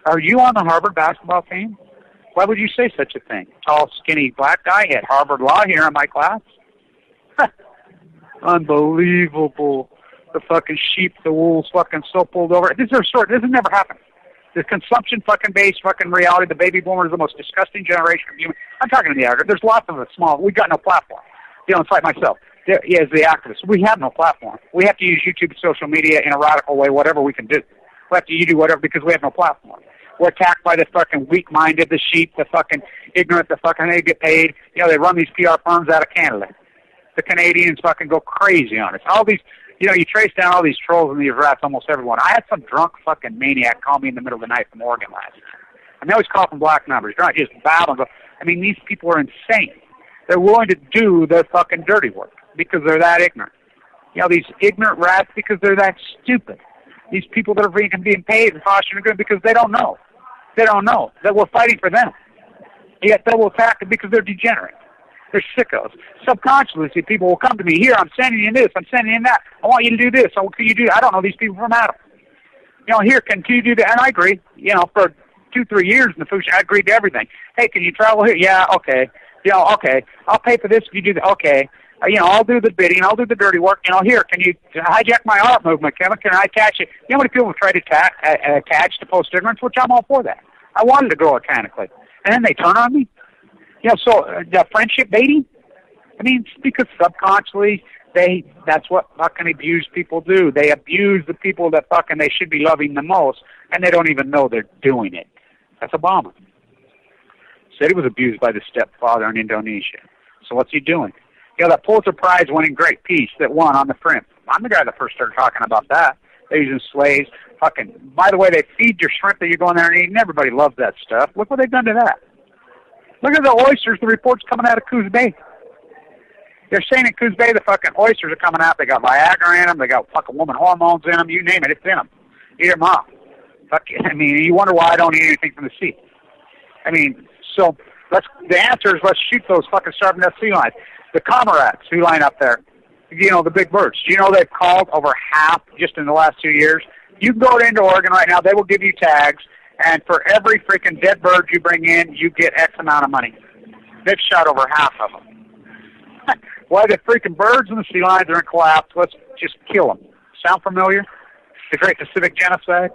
Are you on the Harvard basketball team? Why would you say such a thing? Tall, skinny black guy at Harvard Law here in my class? Unbelievable. The fucking sheep, the wool's fucking so pulled over. This is never happened. The consumption fucking based fucking reality, the baby boomers are the most disgusting generation of human. I'm talking to the aggregate. There's lots of us small. We've got no platform. It's like myself. As the activist, we have no platform. We have to use YouTube and social media in a radical way, whatever we can do. We have to do whatever because we have no platform. We're attacked by the fucking weak-minded, the sheep, the fucking ignorant, the fucking they get paid. They run these PR firms out of Canada. The Canadians fucking go crazy on us. All these, you trace down all these trolls and these rats, almost everyone. I had some drunk fucking maniac call me in the middle of the night from Oregon last night. And they always call from black numbers. They're not just babbling. These people are insane. They're willing to do their fucking dirty work because they're that ignorant. These ignorant rats because they're that stupid. These people that are being paid and posturing good because they don't know. They don't know that we're fighting for them. Yet they will attack them because they're degenerate. They're sickos. Subconsciously, people will come to me. Here, I'm sending you this. I'm sending you that. I want you to do this. So can you do? I don't know these people from Adam. Here, can you do that? And I agree. For 2-3 years in the food, I agreed to everything. Hey, can you travel here? Yeah, okay. Okay. I'll pay for this if you do that. Okay. I'll do the bidding. I'll do the dirty work. Here, can you hijack my art movement, Kevin? Can I attach it? How many people have tried to attach to post-ignorance, which I'm all for that. I wanted to grow organically. And then they turn on me. Yeah, so friendship baiting. I mean, it's because subconsciously that's what fucking abused people do. They abuse the people that fucking they should be loving the most, and they don't even know they're doing it. That's Obama. Said he was abused by the stepfather in Indonesia. So what's he doing? You know, that Pulitzer Prize winning Great Peace that won on the shrimp. I'm the guy that first started talking about that. They're using slaves. Fucking, by the way, they feed your shrimp that you're going there and eating. Everybody loves that stuff. Look what they've done to that. Look at the oysters, the reports coming out of Coos Bay. They're saying in Coos Bay the fucking oysters are coming out. They got Viagra in them. They got fucking woman hormones in them. You name it, it's in them. Eat them up. Fuck, I mean, you wonder why I don't eat anything from the sea. I mean, so the answer is let's shoot those fucking starving death sea lions. The comrades who line up there, you know, the big birds. Do you know they've called over half just in the last 2 years? You can go into Oregon right now, they will give you tags, and for every freaking dead bird you bring in, you get X amount of money. They've shot over half of them. Why the freaking birds and the sea lions are in collapse, let's just kill them. Sound familiar? The Great Pacific Genocide?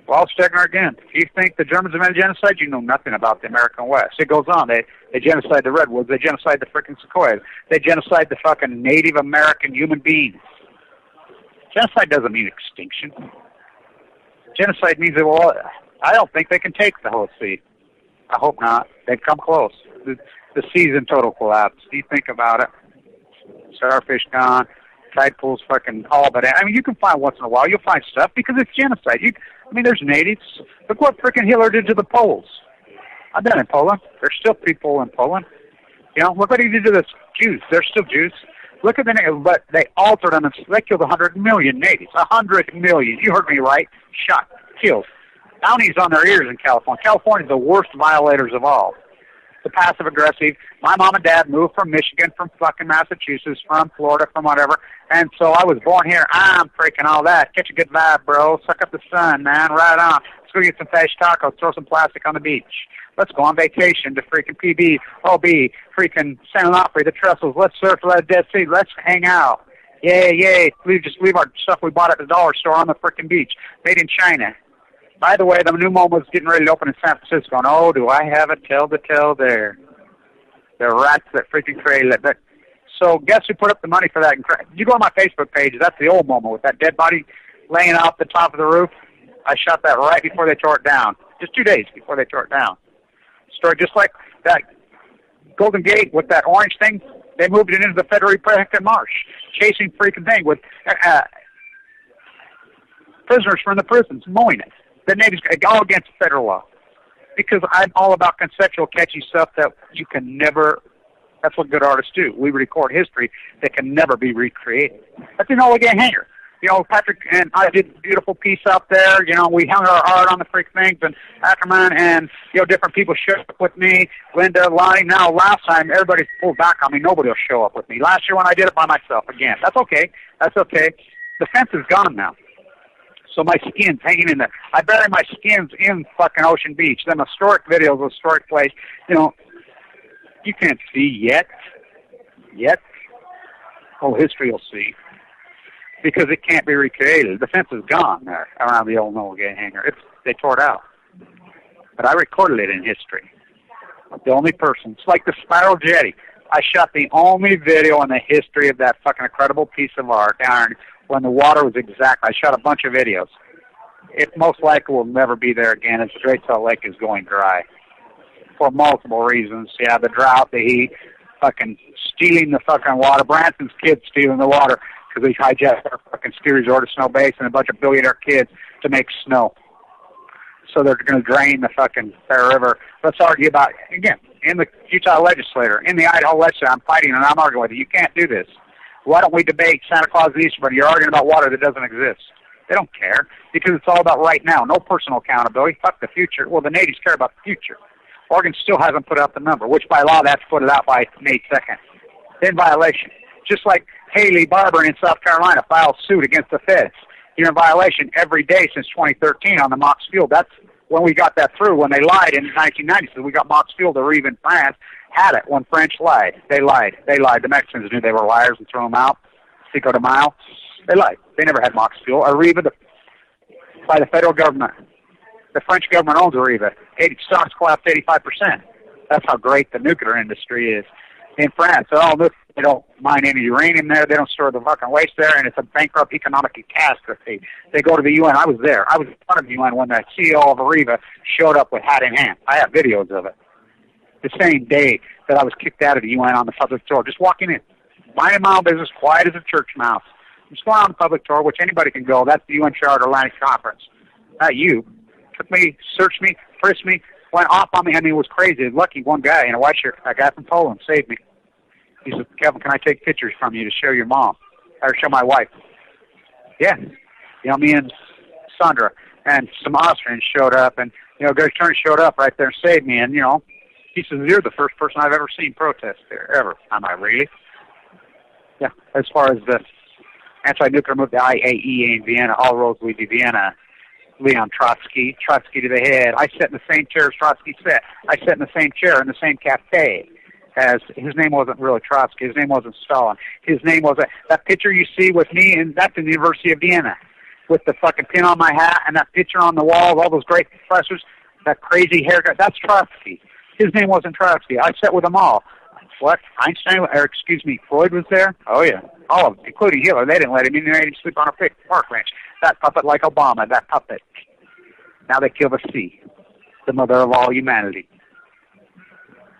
Well, Stegner again. If you think the Germans invented genocide, you know nothing about the American West. It goes on. They genocide the redwoods. They genocide the freaking sequoias. They genocide the fucking Native American human beings. Genocide doesn't mean extinction. Genocide means that, well, I don't think they can take the whole sea. I hope not. They've come close. The sea's in total collapse. You think about it. Starfish gone. Tide pools fucking all but. I mean, you can find once in a while. You'll find stuff because it's genocide. I mean, there's natives. Look what frickin' Hitler did to the Poles. I've been in Poland. There's still people in Poland. You know, look what he did to the Jews. They're still Jews. Look at the natives, but they altered them and they killed 100 million natives. 100 million. You heard me right. Shot, killed. Bounties on their ears in California. California's the worst violators of all. The passive aggressive. My mom and dad moved from Michigan, from fucking Massachusetts, from Florida, from whatever. And so I was born here. I'm freaking all that. Catch a good vibe, bro. Suck up the sun, man. Right on. Let's go get some fish tacos. Throw some plastic on the beach. Let's go on vacation to freaking PB, OB, freaking San Onofre, the Trestles. Let's surf the Dead Sea. Let's hang out. Yay, yay. Just leave our stuff we bought at the dollar store on the freaking beach. Made in China. By the way, the new mall was getting ready to open in San Francisco, and oh, do I have a tale to tell there. The rats that freaking created it. So guess who put up the money for that? You go on my Facebook page, that's the old moment with that dead body laying off the top of the roof. I shot that right before they tore it down. Just 2 days before they tore it down. Story just like that Golden Gate with that orange thing. They moved it into the Federally Protected Marsh, chasing freaking thing with prisoners from the prisons, mowing it. The natives, all against federal law. Because I'm all about conceptual, catchy stuff that you can never, that's what good artists do. We record history that can never be recreated. That's an Ola Gay hanger. You know, Patrick and I did a beautiful piece out there. You know, we hung our art on the freak things, and Ackerman and, you know, different people showed up with me. Linda, Lonnie. Now, last time, everybody pulled back on me. Nobody will show up with me. Last year when I did it by myself again. That's okay. That's okay. The fence is gone now. So my skin's hanging in there. I bury my skins in fucking Ocean Beach. Them historic videos of historic place. You know, you can't see yet. Oh, history will see. Because it can't be recreated. The fence is gone there around the old Noel Gay hangar. They tore it out. But I recorded it in history. The only person. It's like the Spiral Jetty. I shot the only video in the history of that fucking incredible piece of art down when the water was exact. I shot a bunch of videos. It most likely will never be there again as the Great Salt Lake is going dry. For multiple reasons. Yeah, the drought, the heat, fucking stealing the fucking water. Branson's kids stealing the water because they hijacked our fucking ski resort of Snow Basin and a bunch of billionaire kids to make snow. So they're going to drain the fucking Bear River. Let's argue about, again, in the Utah legislature, in the Idaho legislature, I'm fighting and I'm arguing with you. You can't do this. Why don't we debate Santa Claus and Easter Bunny? You're arguing about water that doesn't exist. They don't care because it's all about right now. No personal accountability. Fuck the future. Well, the natives care about the future. Oregon still hasn't put out the number, which by law they have to put it out by May 2nd. In violation. Just like Haley Barber in South Carolina filed suit against the feds. You're in violation every day since 2013 on the Mox Field. That's when we got that through, when they lied in 1990. So we got Mox Field, or even France had it when French lied. They lied. The Mexicans knew they were liars and threw them out. Cinco de Mayo. They lied. They never had Mox Fuel. Arriva, by the federal government. The French government owns Arriva. Stocks collapsed 85%. That's how great the nuclear industry is. In France, they don't mine any uranium there. They don't store the fucking waste there, and it's a bankrupt economic catastrophe. They go to the UN. I was there. I was in front of the UN when the CEO of Arriva showed up with hat in hand. I have videos of it. The same day that I was kicked out of the UN on the public tour, just walking in, minding my own business, quiet as a church mouse. I'm just going on the public tour, which anybody can go. That's the UN Charter Atlantic Conference. Not you. Took me, searched me, frisked me, went off on me. I mean, it was crazy. Lucky one guy in a white shirt, that guy from Poland, saved me. He said, Kevin, can I take pictures from you to show your mom? Or show my wife? Yeah. Me and Sandra and some Austrians showed up, and, Gary Turner showed up right there and saved me. And, he says, you're the first person I've ever seen protest there, ever. I'm like, really? Yeah. As far as the anti-nuclear movement, the IAEA in Vienna, all roads lead to Vienna. Leon Trotsky to the head. I sat in the same chair as Trotsky sat. I sat in the same chair in the same cafe as, his name wasn't really Trotsky. His name wasn't Stalin. His name was, that picture you see with me, and that's in the University of Vienna, with the fucking pin on my hat and that picture on the wall of all those great professors, that crazy haircut. That's Trotsky. His name wasn't Trotsky. I sat with them all. What? Freud was there? Oh, yeah. All of them, including Hitler. They didn't let him in. They made him sleep on a park bench. That puppet like Obama, that puppet. Now they kill the sea, the mother of all humanity.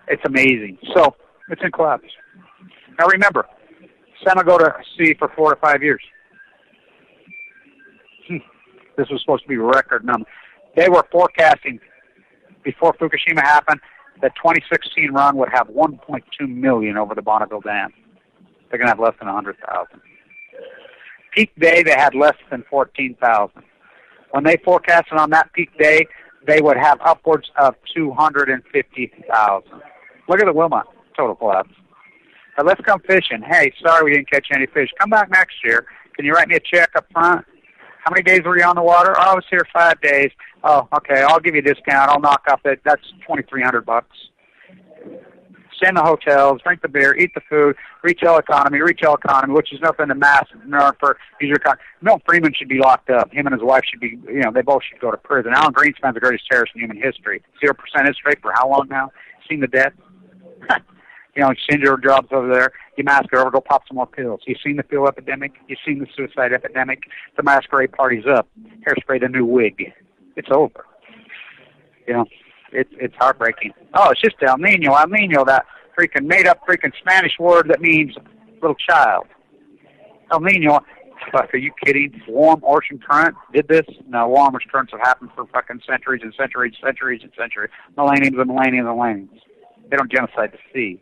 It's amazing. So, it's in collapse. Now remember, Sema go to sea for 4 to 5 years. This was supposed to be record number. They were forecasting, before Fukushima happened, that 2016 run would have 1.2 million over the Bonneville Dam. They're going to have less than 100,000. Peak day, they had less than 14,000. When they forecasted on that peak day, they would have upwards of 250,000. Look at the Wilmot total collapse. But let's come fishing. Hey, sorry we didn't catch any fish. Come back next year. Can you write me a check up front? How many days were you on the water? Oh, I was here 5 days. Oh, okay, I'll give you a discount. I'll knock off that. That's $2,300. Stay in the hotels, drink the beer, eat the food, retail economy, which is nothing to mass for user economy. Milton Friedman should be locked up. Him and his wife should be, they both should go to prison. Alan Greenspan's the greatest terrorist in human history. 0% interest rate for how long now? Seen the debt? Send your jobs over there. You mask her over, go pop some more pills. You seen the pill epidemic? You seen the suicide epidemic? The masquerade party's up. Hairspray the new wig. It's over. It's heartbreaking. Oh, it's just El Nino, that freaking made-up freaking Spanish word that means little child. El Nino, fuck, are you kidding? Warm ocean current did this? No, warm ocean currents have happened for fucking centuries and centuries and centuries and centuries. Millenniums and millenniums and millenniums. They don't genocide the sea.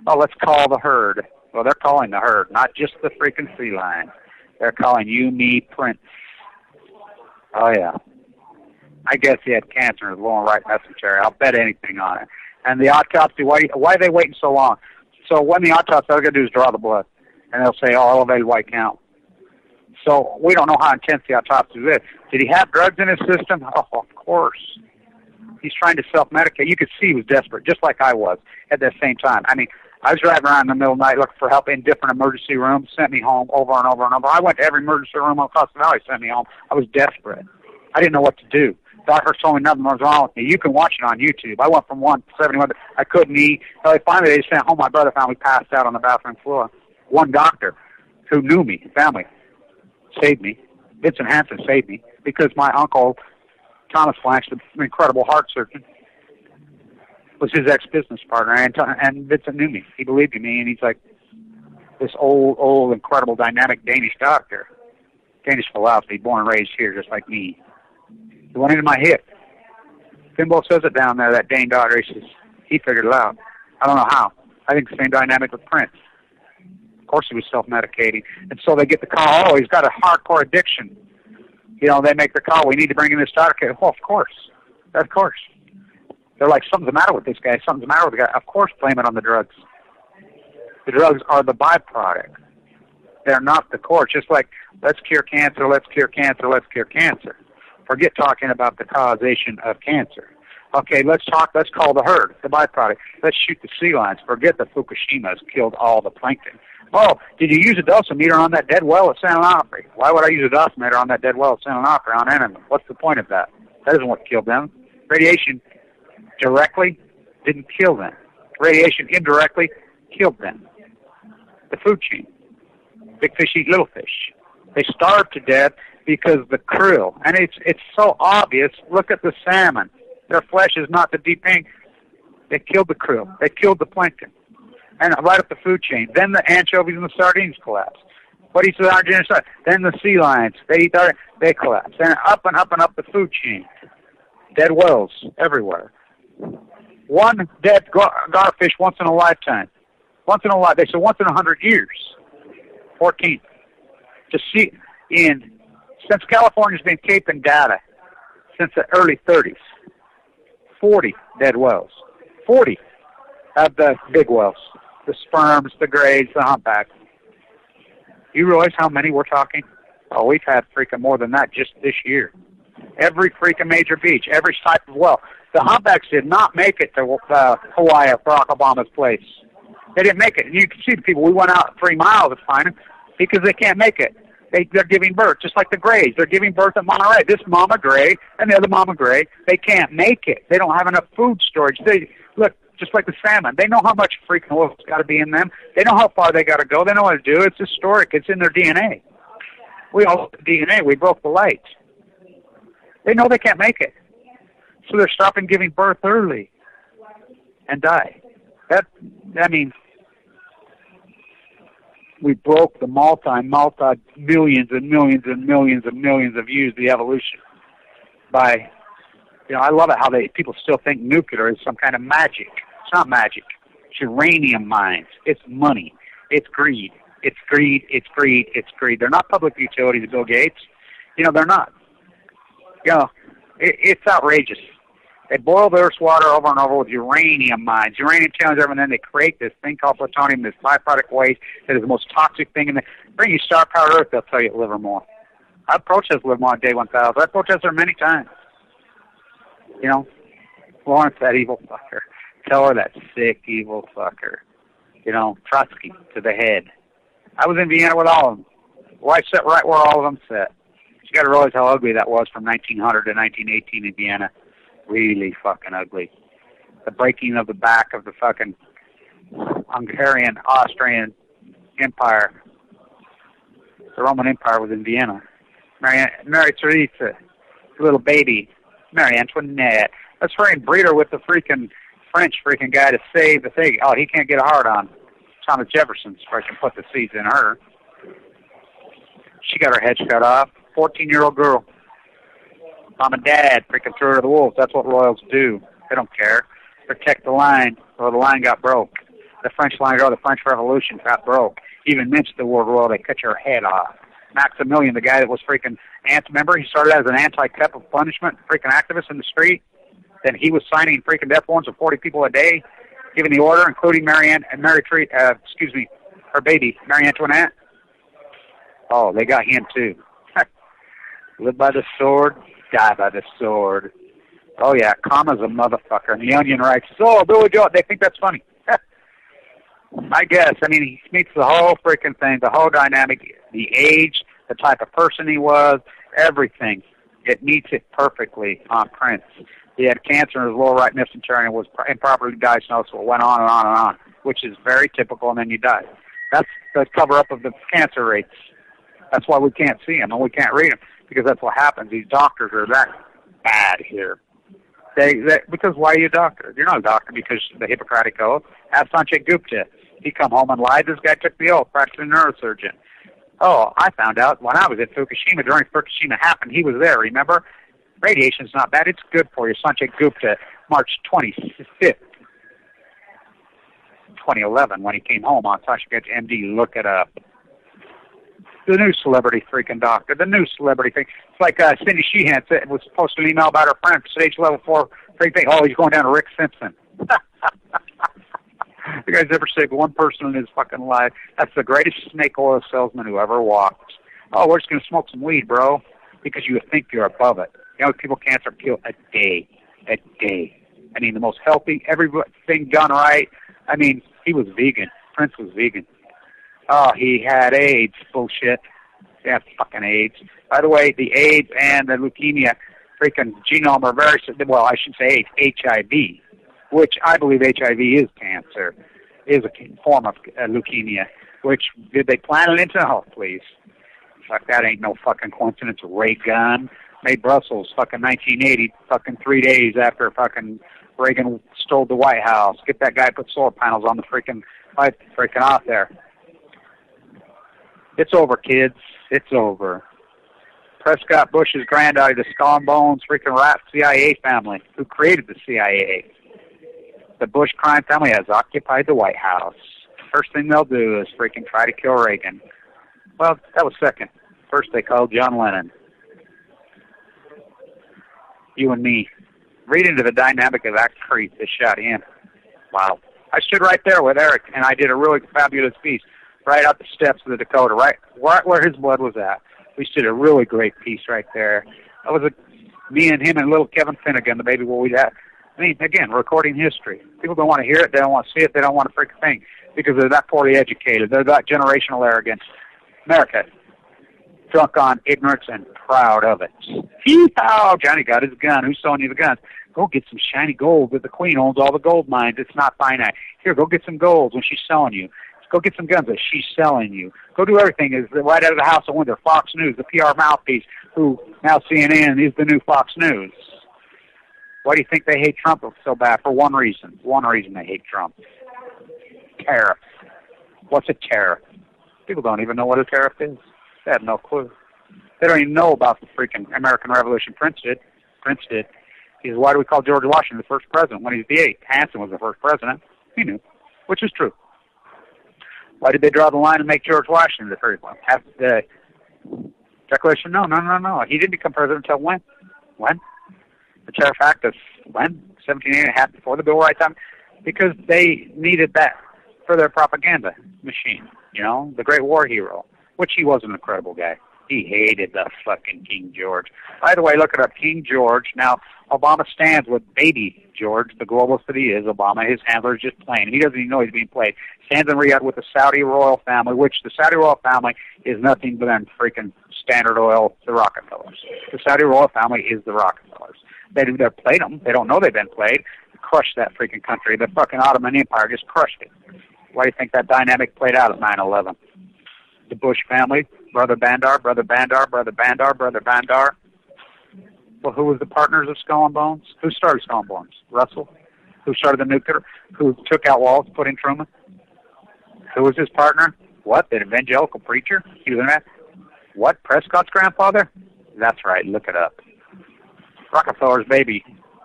Oh, let's call the herd. Well, they're calling the herd, not just the freaking sea lion. They're calling you, me, Prince. Oh, yeah. I guess he had cancer in his lower right mesentery. I'll bet anything on it. And the autopsy, why are they waiting so long? So when the autopsy, all they're going to do is draw the blood. And they'll say, oh, elevated white count. So we don't know how intense the autopsy is. Did he have drugs in his system? Oh, of course. He's trying to self-medicate. You could see he was desperate, just like I was at that same time. I mean, I was driving around in the middle of the night looking for help in different emergency rooms, sent me home over and over and over. I went to every emergency room across the valley, sent me home. I was desperate. I didn't know what to do. Doctor told me nothing was wrong with me. You can watch it on YouTube. I went from 171. I couldn't eat. So finally, they sent home. My brother found me passed out on the bathroom floor. One doctor who knew me, family, saved me. Vincent Hansen saved me because my uncle, Thomas Blanch, the incredible heart surgeon, was his ex-business partner. And Vincent knew me. He believed in me. And he's like this old, incredible, dynamic Danish doctor. Danish philosophy, born and raised here just like me. It went into my hip. Finbo says it down there, that Dane doctor. He says, he figured it out. I don't know how. I think the same dynamic with Prince. Of course he was self-medicating. And so they get the call, oh, he's got a hardcore addiction. They make the call, we need to bring in this doctor. Well, of course. Of course. They're like, something's the matter with this guy. Something's the matter with the guy. Of course, blame it on the drugs. The drugs are the byproduct. They're not the core. Just like, let's cure cancer, let's cure cancer, let's cure cancer. Forget talking about the causation of cancer. Okay, let's call the herd, the byproduct. Let's shoot the sea lions. Forget that Fukushima has killed all the plankton. Oh, did you use a dosimeter on that dead well at San Onofre? Why would I use a dosimeter on that dead well at San Onofre on enemy? What's the point of that? That isn't what killed them. Radiation directly didn't kill them. Radiation indirectly killed them. The food chain. Big fish eat little fish. They starve to death because the krill, and it's so obvious. Look at the salmon. Their flesh is not the deep pink. They killed the krill. They killed the plankton. And right up the food chain. Then the anchovies and the sardines collapse. What eats the Argentine side? Then the sea lions. They collapse. And up and up and up the food chain. Dead whales everywhere. One dead garfish once in a lifetime. Once in a life. They said once in 100 years. 14. To see since California's been caping data since the early 30s, 40 dead whales. 40 of the big whales. The sperms, the grays, the humpbacks. You realize how many we're talking? Oh, we've had freaking more than that just this year. Every freaking major beach, every type of well. The humpbacks did not make it to Hawaii at Barack Obama's place. They didn't make it. And you can see the people. We went out 3 miles to find them because they can't make it. They're giving birth, just like the grays. They're giving birth at Monterey. This mama gray and the other mama gray, they can't make it. They don't have enough food storage. Look, just like the salmon. They know how much freaking oil's got to be in them. They know how far they got to go. They know what to do. It's historic. It's in their DNA. We all have DNA. We broke the light. They know they can't make it. So they're stopping giving birth early and die. We broke the multi-millions and millions and millions and millions of years of the evolution by, I love it how people still think nuclear is some kind of magic. It's not magic. It's uranium mines. It's money. It's greed. It's greed. It's greed. It's greed. They're not public utilities, Bill Gates. They're not. It's outrageous. They boil the Earth's water over and over with uranium mines. Uranium challenge everything, and then they create this thing called plutonium, this byproduct waste that is the most toxic thing. And bring you star-powered Earth, they'll tell you at Livermore. I've protested Livermore on day 1000. I've protested her many times. Lawrence, that evil fucker. Tell her that sick, evil fucker. Trotsky to the head. I was in Vienna with all of them. Well, I sat right where all of them sat. You got to realize how ugly that was from 1900 to 1918 in Vienna. Really fucking ugly. The breaking of the back of the fucking Hungarian, Austrian Empire. The Roman Empire was in Vienna. Mary Theresa, little baby, Marie Antoinette. Let's try and breed her with the freaking French freaking guy to save the thing. Oh, he can't get a hard on. Thomas Jefferson's freaking put the seeds in her. She got her head cut off. 14-year-old girl. Mom and Dad freaking threw her to the wolves. That's what royals do. They don't care. Protect the line, or the line got broke. The French line, or the French Revolution got broke. Even minced the word royal, they cut your head off. Maximilian, the guy that was freaking remember, he started as an anti-capital punishment freaking activist in the street. Then he was signing freaking death warrants of 40 people a day, giving the order, including her baby, Marie Antoinette. Oh, they got him too. Live by the sword, die by the sword. Oh yeah, Kama's a motherfucker. And the Onion writes, Billy Joe, they think that's funny. I guess. He meets the whole freaking thing, the whole dynamic, the age, the type of person he was, everything. It meets it perfectly on Prince. He had cancer in his lower right mesentery and was improperly diagnosed, so it went on and on and on, which is very typical, and then you die. That's the cover-up of the cancer rates. That's why we can't see them and we can't read them, because that's what happens. These doctors are that bad here. Because why are you a doctor? You're not a doctor because the Hippocratic Oath. Ask Sanjay Gupta. He come home and lied. This guy took the oath, practicing neurosurgeon. Oh, I found out when I was at Fukushima, during Fukushima happened, he was there, remember? Radiation's not bad. It's good for you. Sanjay Gupta, March 25th, 2011, when he came home on Sanjay MD. Look it up. The new celebrity freaking doctor. The new celebrity thing. It's like Cindy Sheehan said, was posting an email about her friend, stage level 4 freaking. Oh, he's going down to Rick Simpson. You guys ever saved one person in his fucking life? That's the greatest snake oil salesman who ever walked. Oh, we're just going to smoke some weed, bro, because you think you're above it. People cancer kill a day. A day. The most healthy, everything done right. He was vegan. Prince was vegan. Oh, he had AIDS. Bullshit. Yeah, fucking AIDS. By the way, the AIDS and the leukemia freaking genome are very, well, I should say AIDS, HIV. which I believe HIV is cancer, is a form of leukemia, which, did they plan it into? Oh, please. Fuck, that ain't no fucking coincidence. Ray Gun made Brussels fucking 1980, fucking 3 days after fucking Reagan stole the White House. Get that guy, put solar panels on the freaking pipe, freaking off there. It's over, kids. It's over. Prescott Bush's granddaddy, the Skull and Bones freaking rat CIA family, who created the CIA. The Bush crime family has occupied the White House. First thing they'll do is freaking try to kill Reagan. Well, that was second. First they called John Lennon. You and me. Read into the dynamic of that creep that shot him. Wow. I stood right there with Eric, and I did a really fabulous piece right out the steps of the Dakota, right where his blood was at. We did a really great piece right there. That was me and him and little Kevin Finnegan, the baby boy we had. I mean, again, recording history. People don't want to hear it. They don't want to see it. They don't want to freaking think because they're that poorly educated. They're that generational arrogance. America, drunk on ignorance and proud of it. Hee-haw! Johnny got his gun. Who's selling you the guns? Go get some shiny gold, but the queen owns all the gold mines. It's not finite. Here, go get some gold when she's selling you. Go get some guns that she's selling you. Go do everything. Is right out of the house of window. Fox News, the PR mouthpiece, who now CNN is the new Fox News. Why do you think they hate Trump so bad? For one reason. One reason they hate Trump. Tariff. What's a tariff? People don't even know what a tariff is. They have no clue. They don't even know about the freaking American Revolution. Prince did. Why do we call George Washington the first president when he's the 8th? Hanson was the first president. He knew, which is true. Why did they draw the line and make George Washington the first one? Have the Declaration? No. He didn't become president until when? When? The Tariff Act of when? 1788, before the Bill of Rights Act? Because they needed that for their propaganda machine. You know, the great war hero, which he was an incredible guy. He hated the fucking King George. By the way, look it up, King George. Now, Obama stands with baby George, the globalist that he is. Obama, his handler is just playing. He doesn't even know he's being played. Stands in Riyadh with the Saudi royal family, which the Saudi royal family is nothing but then freaking Standard Oil, the Rockefellers. The Saudi royal family is the Rockefellers. They've played them. They don't know they've been played. Crushed that freaking country. The fucking Ottoman Empire just crushed it. Why do you think that dynamic played out at 9/11? The Bush family, Brother Bandar. Well, who was the partners of Skull and Bones? Who started Skull and Bones? Russell. Who started the nuclear? Who took out walls, put in Truman? Who was his partner? What? The evangelical preacher? He was in that? What? Prescott's grandfather? That's right. Look it up. Rockefeller's baby.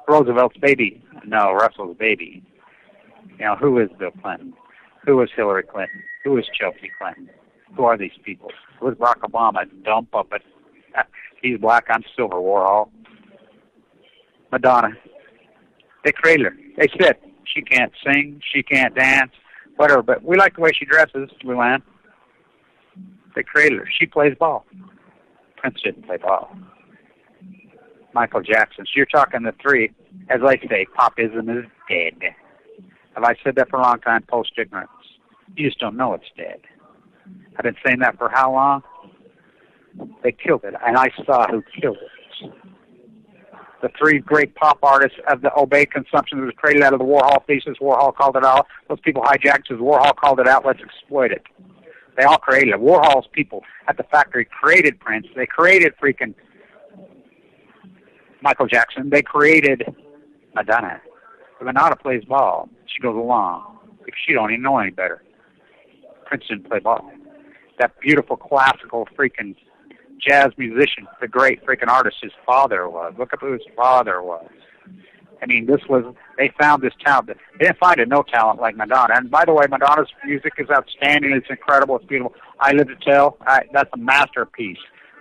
Roosevelt's baby. No, Russell's baby. You know, who is Bill Clinton? Who is Hillary Clinton? Who is Chelsea Clinton? Who are these people? Who is Barack Obama? Dumb puppet. He's black, I'm silver, Warhol. Madonna. They created her. They said she can't sing, she can't dance, whatever, but we like the way she dresses, Luann. They created her. She plays ball. Prince didn't play ball. Michael Jackson. So you're talking the three. As I say, popism is dead. Have I said that for a long time? Post-ignorance. You just don't know it's dead. I've been saying that for how long? They killed it, and I saw who killed it. The three great pop artists of the obey consumption that was created out of the Warhol thesis. Warhol called it out. Those people hijacked it. Warhol called it out. Let's exploit it. They all created it. Warhol's people at the factory created Prince. They created freaking Michael Jackson. They created Madonna. But Madonna plays ball. She goes along. Because she don't even know any better. Prince didn't play ball. That beautiful classical freaking jazz musician, the great freaking artist his father was. Look up who his father was. I mean, they found this talent. They didn't find no talent like Madonna. And by the way, Madonna's music is outstanding. It's incredible. It's beautiful. I Live to Tell, that's a masterpiece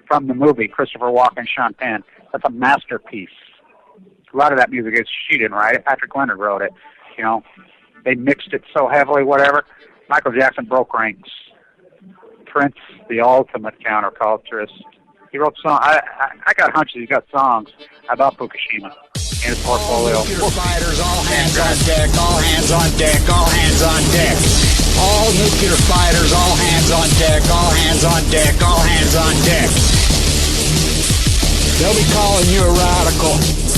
from the movie, Christopher Walken, Sean Penn. That's a masterpiece. A lot of that music she didn't write it. Patrick Leonard wrote it. You know, they mixed it so heavily, whatever. Michael Jackson broke ranks. Prince, the ultimate counterculturist. He wrote songs. I got hunches. He's got songs about Fukushima in his portfolio. All nuclear fighters, all hands on deck, all hands on deck, all hands on deck. All nuclear fighters, all hands on deck, all hands on deck, all hands on deck. They'll be calling you a radical.